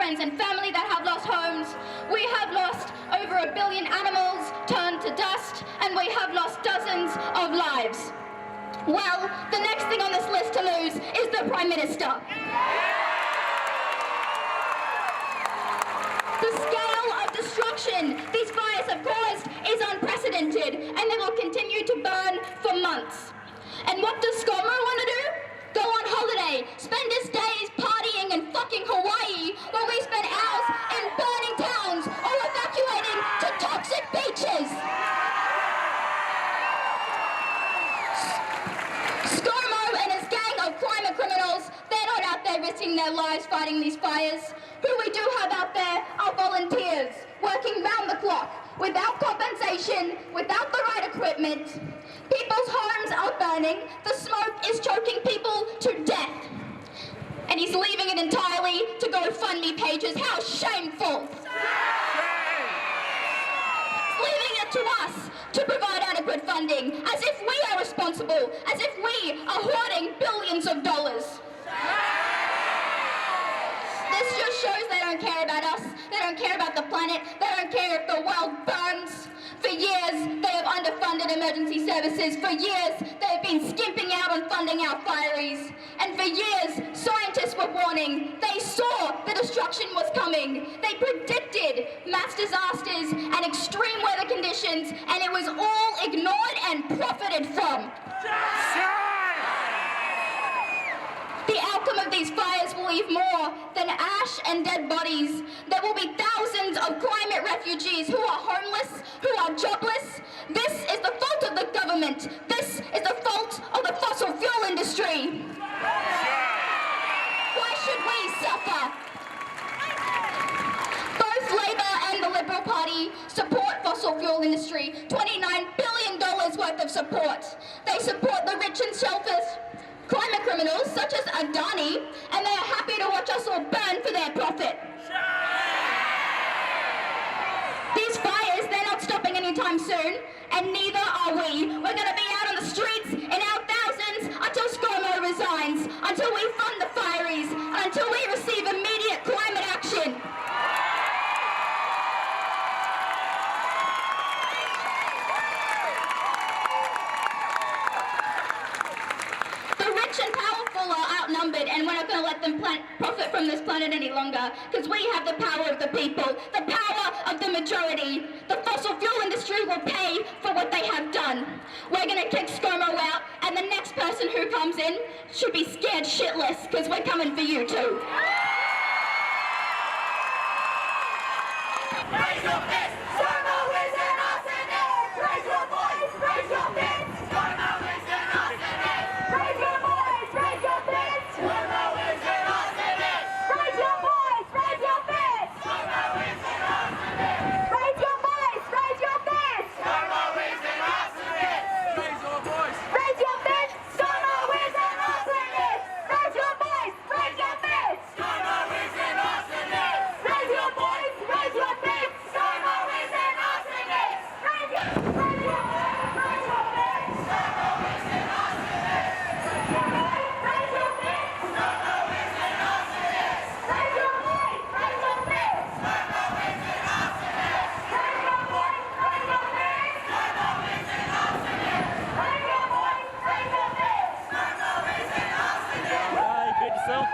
friends and family that have lost homes. We have lost over 1 billion animals turned to dust, and we have lost dozens of lives. Well, the next thing on this list to lose is the Prime Minister. The scale of destruction these fires have caused is unprecedented, and they will continue to burn for months. And what does ScoMo want to do? Go on holiday, spend his days partying in fucking Hawaii, while we spend hours in burning towns or evacuating to toxic beaches. ScoMo and his gang of climate criminals, they're not out there risking their lives fighting these fires. Who we do have out there are volunteers, working round the clock, without compensation, without the right equipment. People's homes are burning, the smoke is choking people to death. And he's leaving it entirely to GoFundMe pages. How shameful! Leaving it to us to provide adequate funding, as if we are responsible, as if we are hoarding billions of dollars. This just shows they don't care about us, they don't care about the planet, they don't care if the world burns. For years, they have underfunded emergency services. For years, they have been skimping out on funding our fireys. And for years, scientists were warning. They saw the destruction was coming. They predicted mass disasters and extreme weather conditions, and it was all ignored and profited from. The outcome of these fires will leave more than ash and dead bodies. There will be thousands of climate refugees who are homeless, who are jobless. This is the fault of the government. This is the fault of the fossil fuel industry. Why should we suffer? Both Labour and the Liberal Party support fossil fuel industry. $29 billion worth of support. They support the rich and selfish climate criminals such as Adani, and they are happy to watch us all burn for their profit. These fires, they're not stopping anytime soon, and neither are we. We're going to be out on the streets in our thousands until ScoMo resigns, until we fund the fireys, and until we receive immediate climate action. And powerful are outnumbered, and we're not going to let them profit from this planet any longer, because we have the power of the people, the power of the majority. The fossil fuel industry will pay for what they have done. We're going to kick ScoMo out, and the next person who comes in should be scared shitless, because we're coming for you too. Raise your fist! ScoMo is an arsonist! Raise your voice! Raise your fist! ScoMo is an arsonist! Raise your voice! Raise your fist! ScoMo is an arsonist! Raise your voice! Raise your fist! ScoMo is an arsonist! Raise your voice! Raise your fist! ScoMo is an arsonist! Raise your voice! Raise your fist! ScoMo is an arsonist! Raise your voice! Raise your fist! ScoMo is an arsonist! Raise your voice! Raise your fist! ScoMo is an arsonist! Raise your fist! Raise your fist! ScoMo is an arsonist! Raise your fist! ScoMo is an arsonist! Raise your voice! Raise your fist! ScoMo is an arsonist! Raise your voice! Raise your fist! ScoMo is an arsonist! Raise your voice! Raise your fist! ScoMo is an arsonist! Hey, good yourself.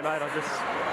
mate. I just...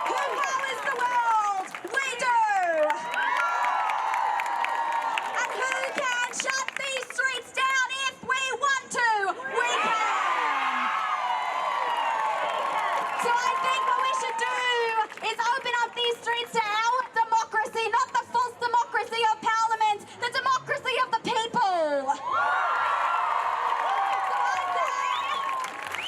Who powers the world? We do! And who can shut these streets down if we want to? We can! So I think what we should do is open up these streets to our democracy, not the false democracy of Parliament, the democracy of the people. So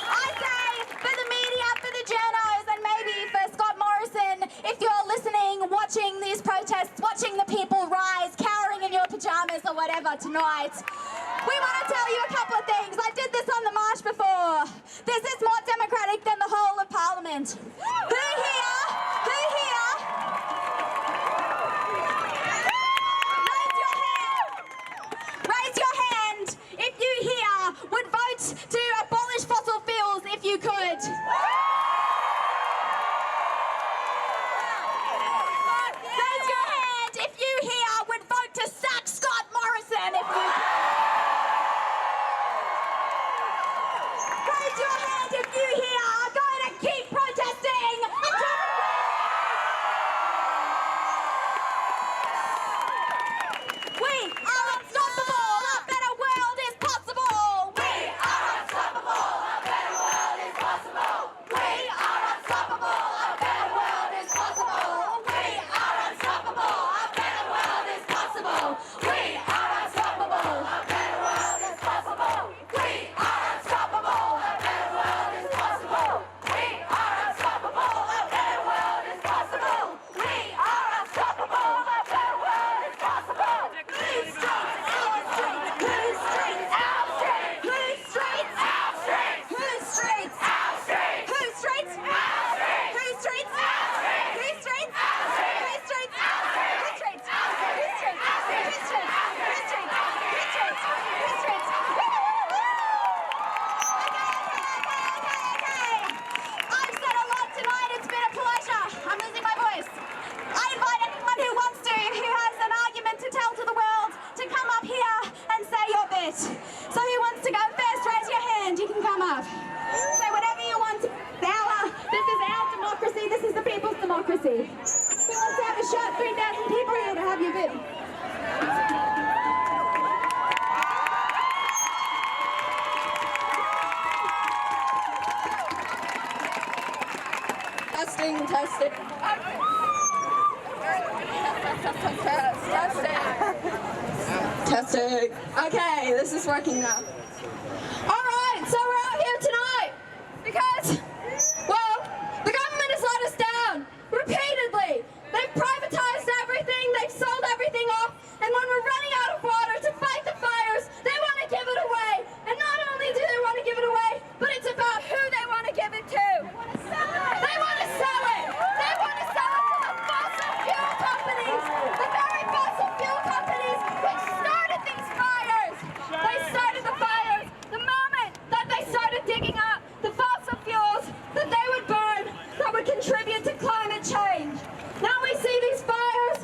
I say, for the media, for the journos, and maybe for Scott Morrison, if you're listening, watching these protests, watching the people rise, cowering in your pajamas or whatever tonight, we want to tell you a couple of things. I did this on the march before. This is more democratic than the whole of Parliament. Who here? Raise your hand if you here would vote to abolish fossil fuels if you could. Raise your hand if you here would vote to sack Scott Morrison if you could. Raise your hand if you here are going to keep protesting until we are unstoppable. A better world is possible. We are unstoppable. A better world is possible. We are unstoppable. A better world is possible. We are unstoppable. A better world is possible. We are unstoppable. A better world is possible. We are unstoppable. A better world is possible. We are unstoppable. A better world is possible. We are unstoppable. A better world is possible. Whose streets? Our streets. Whose streets? Our streets. Whose streets? Our streets. Whose streets? Our streets. Whose streets? Our streets. Whose streets? Our streets. Whose streets? Our streets. Whose streets? Our streets. Whose streets? Our streets. Whose streets? Our streets. Whose streets? Whose streets? Whose streets? Whose streets? Whose streets? Okay. I've said a lot tonight. It's been a pleasure. I'm losing my voice. I invite anyone who wants to, who has an argument to tell to the world, to come up here and say your bit. So who wants to go first? Raise your hand. You can come up. Say whatever you want. This is our democracy. This is the people's democracy. Who wants to have a shot? 3,000 people here to have your bit. Testing. Testing. Okay, this is working now. All right, so we're out here tonight because, well, the government has let us down repeatedly. They've privatized everything, they've sold everything off, and when we're running out of water to fight the fires, they want to give it away. And not only do they want to give it away, but it's about who they want to give it to. They want to sell it. They want to sell it to the fossil fuel companies, the very fossil fuel companies which started these fires. They started the fires the moment that they started digging up the fossil fuels that they would burn that would contribute to climate change. Now we see these fires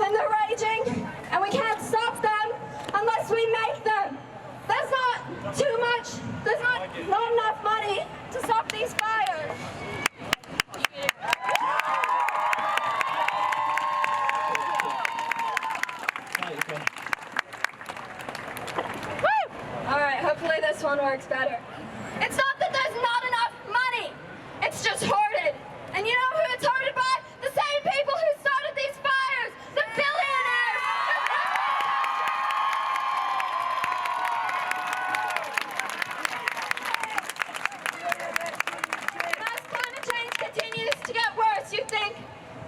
and they're raging and we can't stop them unless we make them. There's not too much, there's not enough money to stop these fires. All right, hopefully this one works better. It's not that there's not enough money. It's just hoarded. And you know who it's hoarded by? The same people who started these fires, the billionaires. As climate change continues to get worse, you think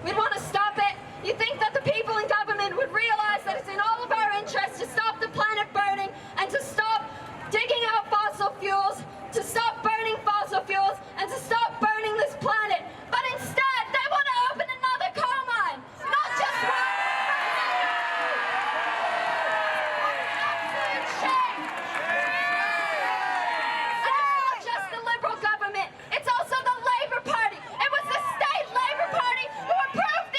we'd want to stop it? You think that the people in government would realize that it's in all of our interests to stop the planet burning and to stop digging out fossil fuels, to stop burning fossil fuels, and to stop burning this planet. But instead, they want to open another coal mine. Not just one. Absolute shame. And it's not just the Liberal government. It's also the Labour Party. It was the state Labour Party who approved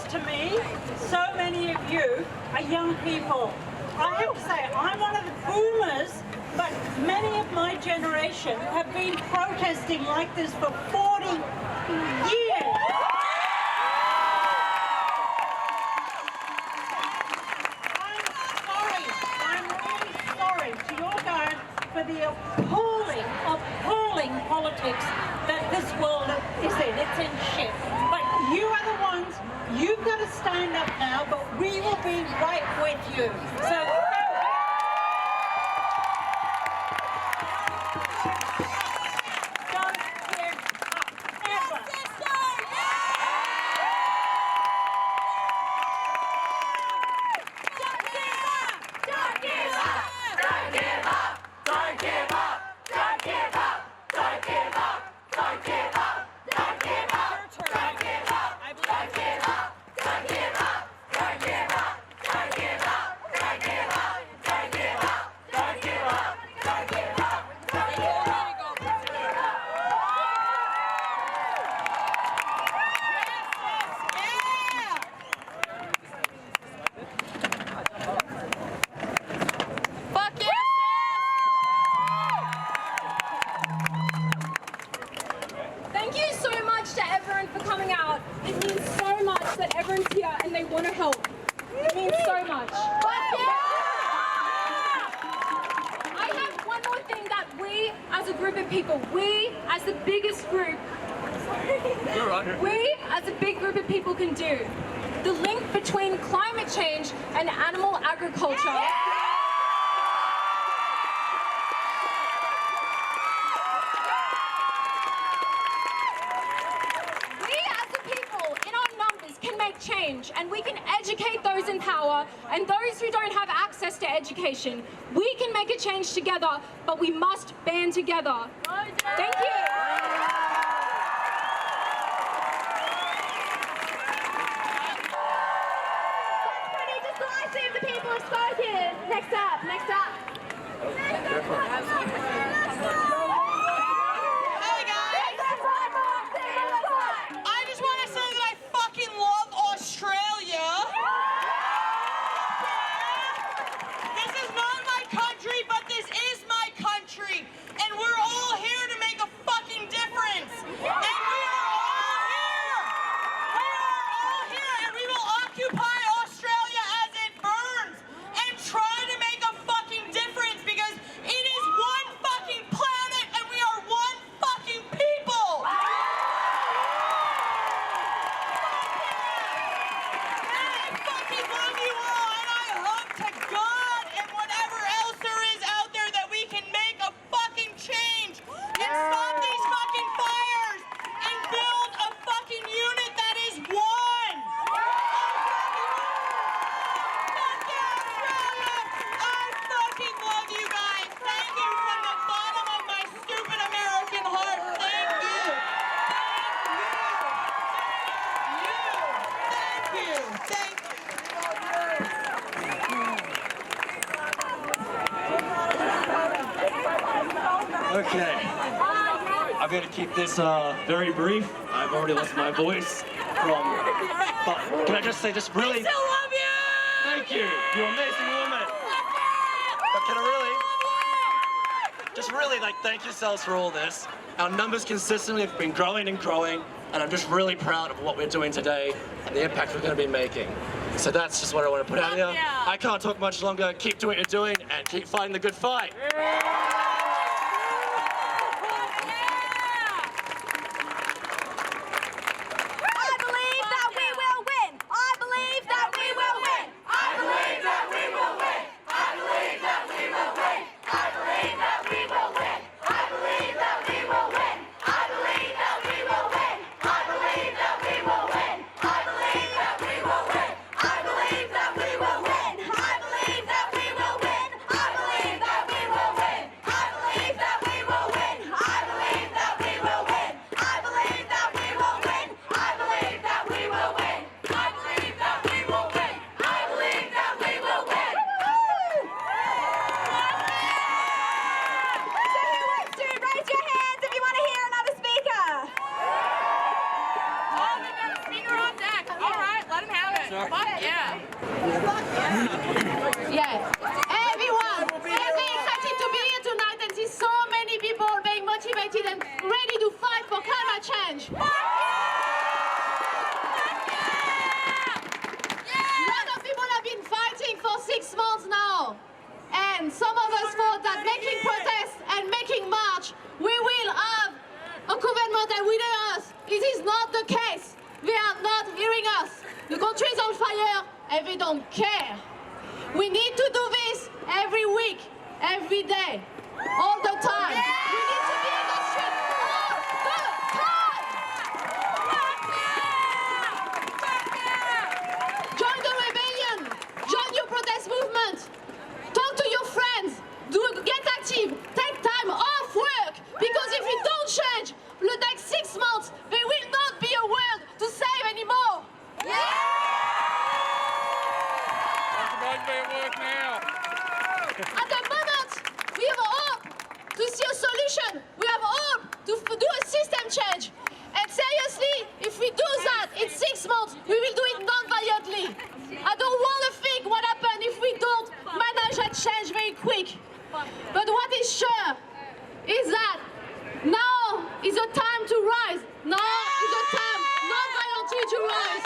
to me, so many of you are young people. I have to say, I'm one of the boomers, but many of my generation have been protesting like this for 40 years. I'm really sorry to your guard for the appalling politics that this world is in. It's in shit. But you are the ones, you've got to stand up now, but we will be right with you. So don't give up, ever. Thank you so much to everyone for coming out. It means so much that everyone's here and they want to help. It means so much. I have one more thing that we, as a group of people, we, as the biggest group, we, as a big group of people can do. The link between climate change and animal agriculture. Change, and we can educate those in power and those who don't have access to education. We can make a change together, but we must band together. Thank you. That's pretty decisive. The people have spoken. Next up. Hey guys! I just want to say that I fucking love Australia. This is not my country, but this is my country. And we're all here to make a fucking difference. And we are all here. We are all here, and we will occupy Australia as it burns and try to make a fucking difference, because it is one fucking planet and we are one fucking people. I fucking love you all, and I hope to God and whatever else there is out there that we can make a fucking change and stop these fucking fires and build a fucking unit that is one. Fuck yeah, Australia! I fucking love you guys. Thank you from the bottom of my stupid American heart. Thank you. Thank you. Okay, I'm going to keep this very brief. I've already lost my voice but can I just say, just really... I still love you! Thank you, you amazing woman. But can I really, thank yourselves for all this. Our numbers consistently have been growing and growing, and I'm just really proud of what we're doing today and the impact we're going to be making. So that's just what I want to put out here. I can't talk much longer. Keep doing what you're doing and keep fighting the good fight. I believe that we will win. Yeah. Everyone is very excited to be here tonight and see so many people being motivated and ready to fight for climate change. A lot of people have been fighting for 6 months now. And some of us thought that making protests and making march, we will have a government that will hear us. It is not the case. They are not hearing us. The country is on fire and they don't care. We need to do this every week, every day, all the time. We need to be in the street all the time. Join the rebellion. Join your protest movement. Talk to your friends. Get active. Take time off work. Because if we don't change, the next 6 months, there will not be a world to save anymore. At the moment, we have hope to see a solution. We have hope to do a system change. And seriously, if we do that in 6 months, we will do it non-violently. I don't want to think what happens if we don't manage that change very quick. But what is sure is that now is a time to rise. Now is a time non-violently to rise.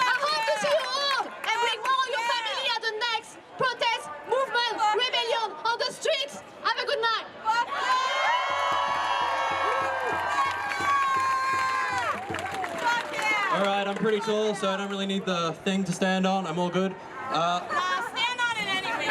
I hope to see you all and bring more of your family at the next protest, movement, rebellion on the streets. Have a good night. All right, I'm pretty tall, so I don't really need the thing to stand on. I'm all good. Stand on it anyway.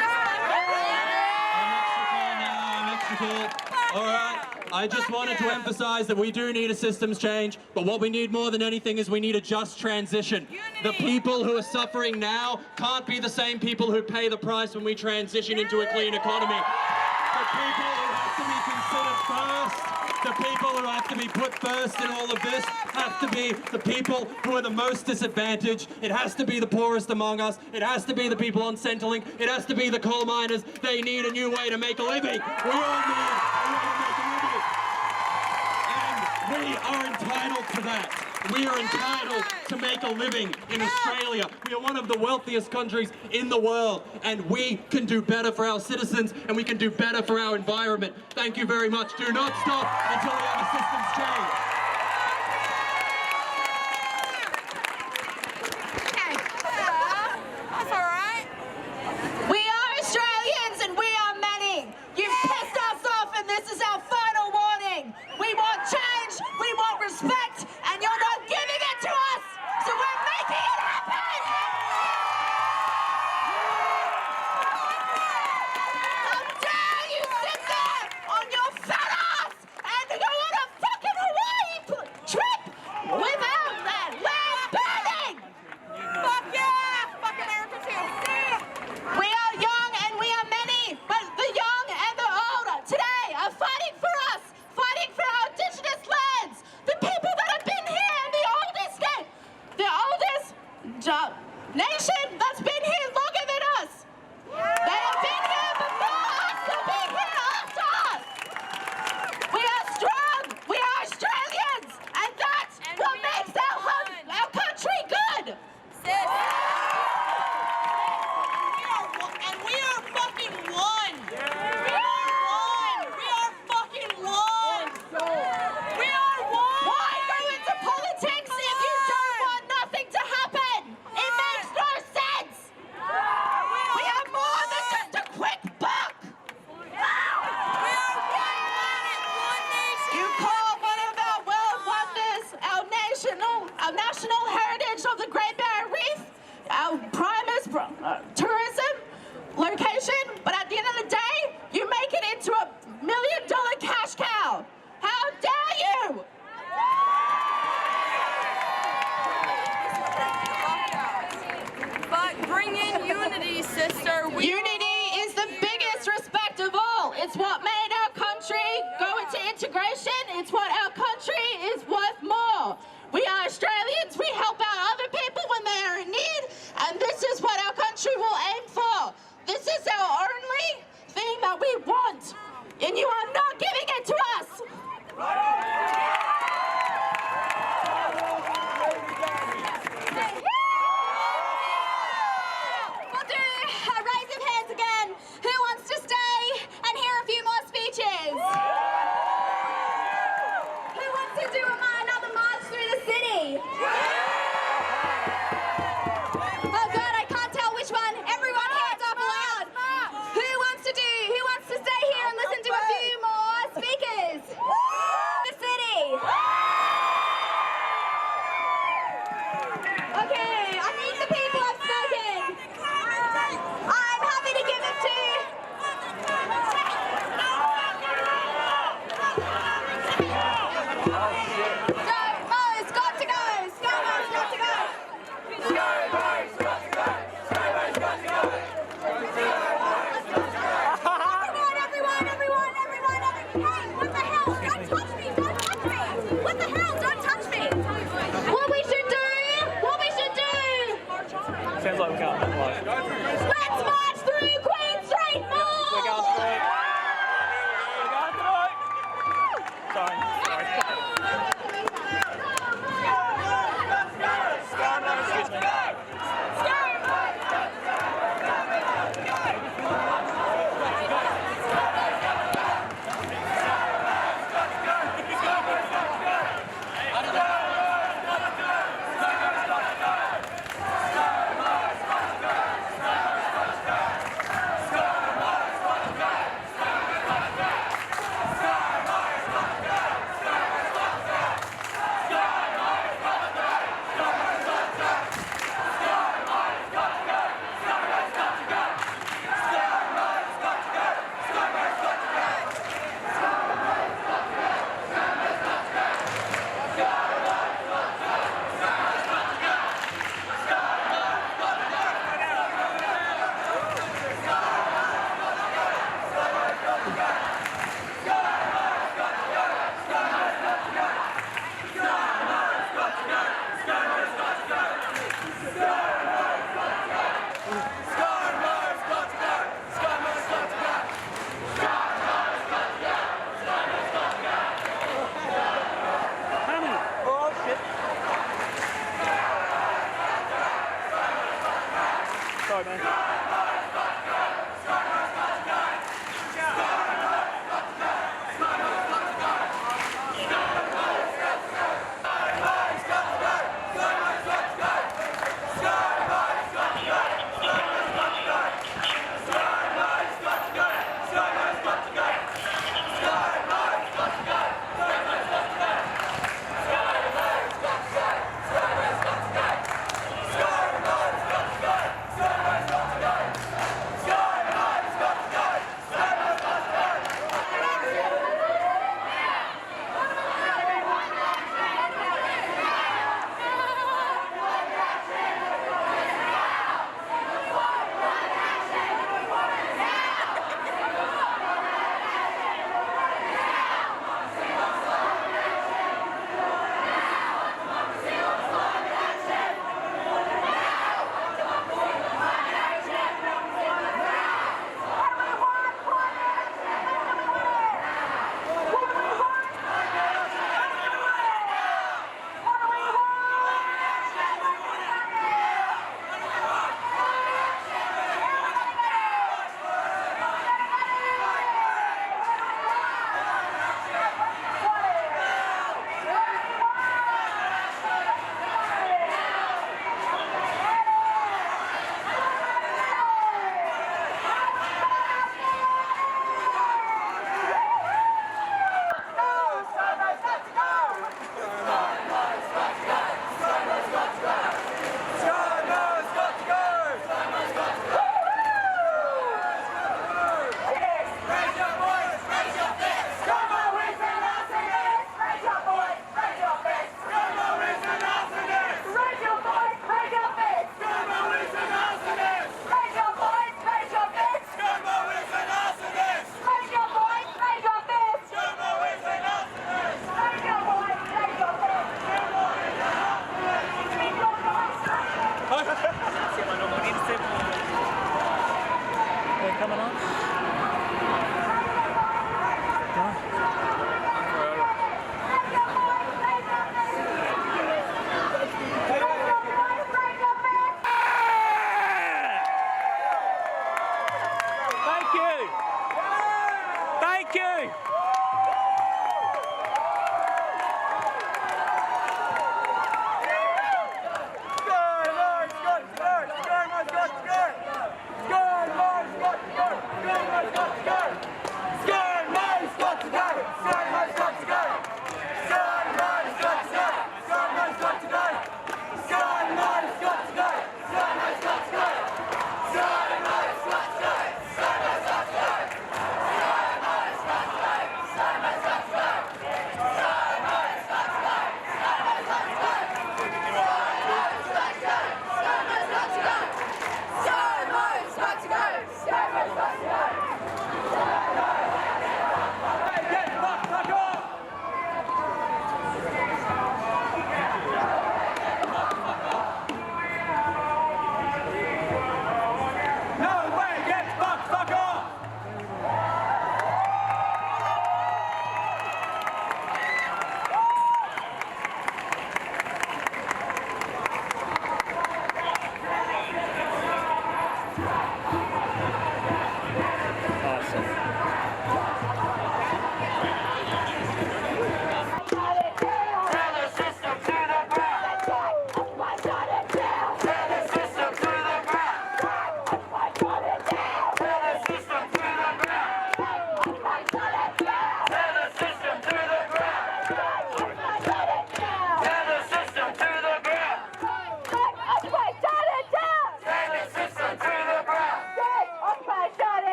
I'm extra tall. All right. I just wanted to emphasize that we do need a systems change, but what we need more than anything is we need a just transition. The people who are suffering now can't be the same people who pay the price when we transition into a clean economy. The people who have to be considered first, the people who have to be put first in all of this have to be the people who are the most disadvantaged. It has to be the poorest among us. It has to be the people on Centrelink. It has to be the coal miners. They need a new way to make a living. We all need a way to make a living. And we are entitled to that. We are entitled to make a living in Australia. We are one of the wealthiest countries in the world, and we can do better for our citizens, and we can do better for our environment. Thank you very much. Do not stop until we have a systems change. That's all right. We are Australians and we are many. You've pissed us off and this is our final warning. We want change, we want respect, and you're not giving it to us, so we're making it happen! How dare you sit there on your fat ass and go on a fucking Hawaii trip without that land burning! Fuck yeah! Fuck America too. We are young and we are many, but the young and the old today are fighting for us, fighting for our indigenous lands, the people that have been here in the oldest nation that's been here longer than us. They have been here before us, they'll be here after us. We are strong, we are Australians, and that's what makes our country good. Sis. And we are fucking one. We are one. We are fucking one. We are one. Why go into politics if you don't want nothing to happen? It makes no sense. We are more than just a quick buck. We are one nation. You call one of our world wonders our national heritage of the Great Barrier Reef, our primest tourism location, but at the end of the day, you make it into a $1 million cash cow. How dare you? But bring in unity, sister. Unity is the biggest respect of all. It's what made our country go into integration. It's what our country is worth more. We are Australians. We Hey, what the hell? Don't touch me! Don't touch me! What the hell? Don't touch me! What we should do? What we should do? Sounds like we can't. Let's march through Queen Street Mall! We're going straight. We're going through. Sorry. Excuse me.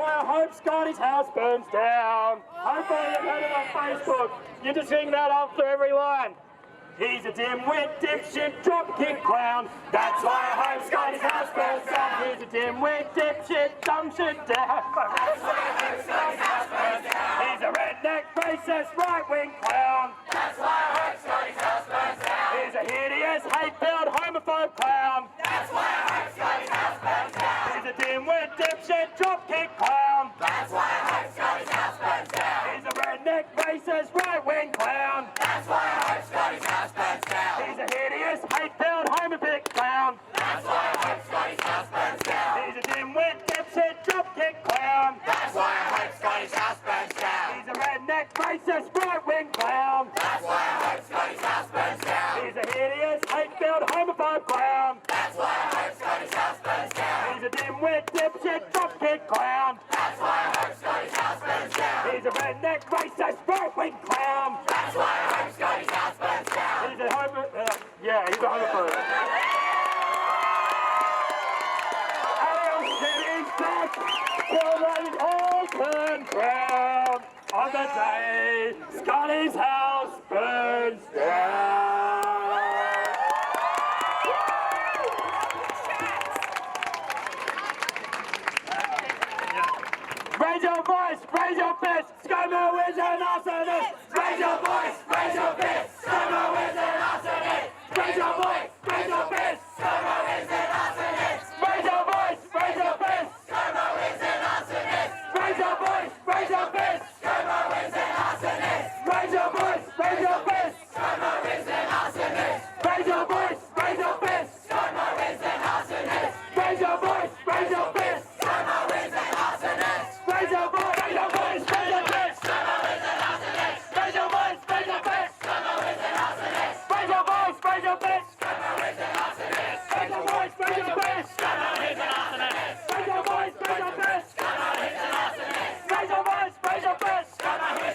why I hope Scotty's house burns down. Hopefully you've heard it on Facebook. You just sing that after every line. He's a dimwit, dipshit, dropkick clown. That's why I hope Scotty's house burns down. He's a dimwit, dipshit, dumb shit down. That's why I hope Scotty's house burns down. He's a redneck, racist, right-wing clown. That's why I hope Scotty's house burns down. He's a hideous, hate-filled, homophobe clown. That's why I hope Scotty's house burns down. He's a dimwit, dipshit, dropkick clown. That's why I hope Scotty's house burns down. He's a redneck, racist, right-wing clown. That's why I hope Scotty's house burns down. He's a hideous, hate-filled, homophobic clown. That's why I hope Scotty's house burns down. He's a dimwit, dipshit, dropkick clown. That's why I hope Scotty's house burns down. He's a redneck, racist, right-wing clown. That's why I hope Scotty's house burns down. He's a hideous, hate-filled, homophobe clown. That's why I hope Scotty's house burns down. He's a dimwit, dipshit, dropkick clown. That's why I hope Scotty's house burns down. He's a redneck, racist, right-wing clown. That's why I hope Scotty's house burns down. He's a homophobe. Yeah, he's a homophobe. City's back. Children all turn brown on the day Scotty's house burns down. Raise your voice, raise your fist, ScoMo is an arsonist. Raise your voice, raise your fist, ScoMo is an arsonist. Raise your voice, raise your fist, ScoMo is an arsonist. Raise your voice, raise your fist, ScoMo is an arsonist. Raise your voice, raise your fist, ScoMo is an arsonist. Raise your voice, raise your fist, ScoMo is an arsonist. Raise your voice, raise your fist, ScoMo is an arsonist. Raise your voice, raise your fist, ScoMo is an arsonist. Raise your voice, raise your voice, raise your fist, ScoMo is an arsonist. Raise your voice, raise your fist, ScoMo is an arsonist. Raise your voice, raise your fist, ScoMo is an arsonist. Raise your voice, raise your fist, ScoMo is an arsonist. Raise your voice, raise your fist, ScoMo is an arsonist.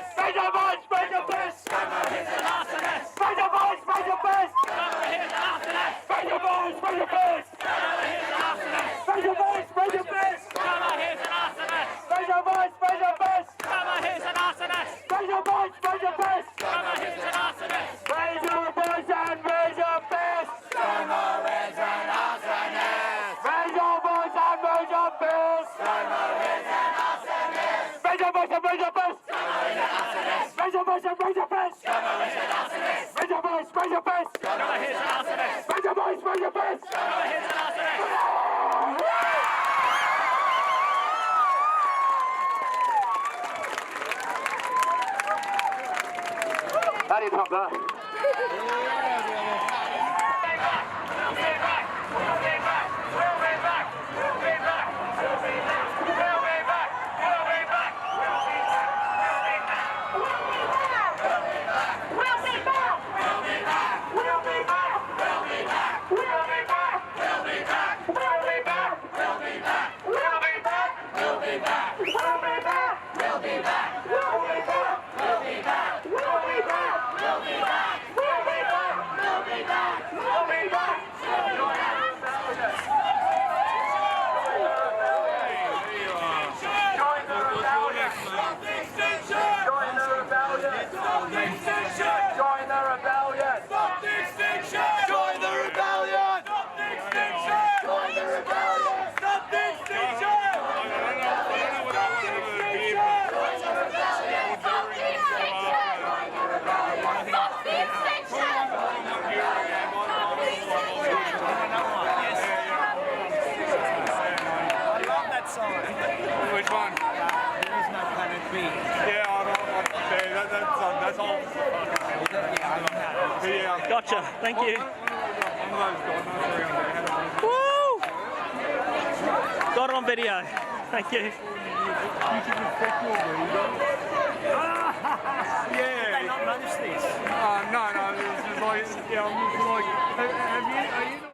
Raise your voice, raise your fist, ScoMo is an arsonist. Raise your voice, raise your fist, ScoMo is an arsonist. Raise your voice, raise your fist, ScoMo is an arsonist. Raise your voice, raise your fist, ScoMo is an arsonist. Raise your voice, raise your fist, ScoMo is an arsonist. Raise your voice, raise your fist, ScoMo is an arsonist. Raise your voice, raise your fist, ScoMo is an arsonist. Raise your voice, raise your fist, ScoMo is an arsonist. Raise your voice and raise your fist, ScoMo is an arsonist. Raise your voice and raise your fist, ScoMo is an arsonist. Raise your voice and raise your fist, ScoMo is an arsonist. Raise your voice and raise your fist, ScoMo is an arsonist. Raise your voice, raise your fist, ScoMo is an arsonist. Raise your voice, raise your fist, ScoMo is an arsonist. How do you pop that? Which one? There is no planet B. Yeah, okay, that's all. Yeah. Gotcha, thank you. Woo! Got it on video. Thank you. Yeah. Did they not notice this? No, it's just like, yeah, I'm just like, are you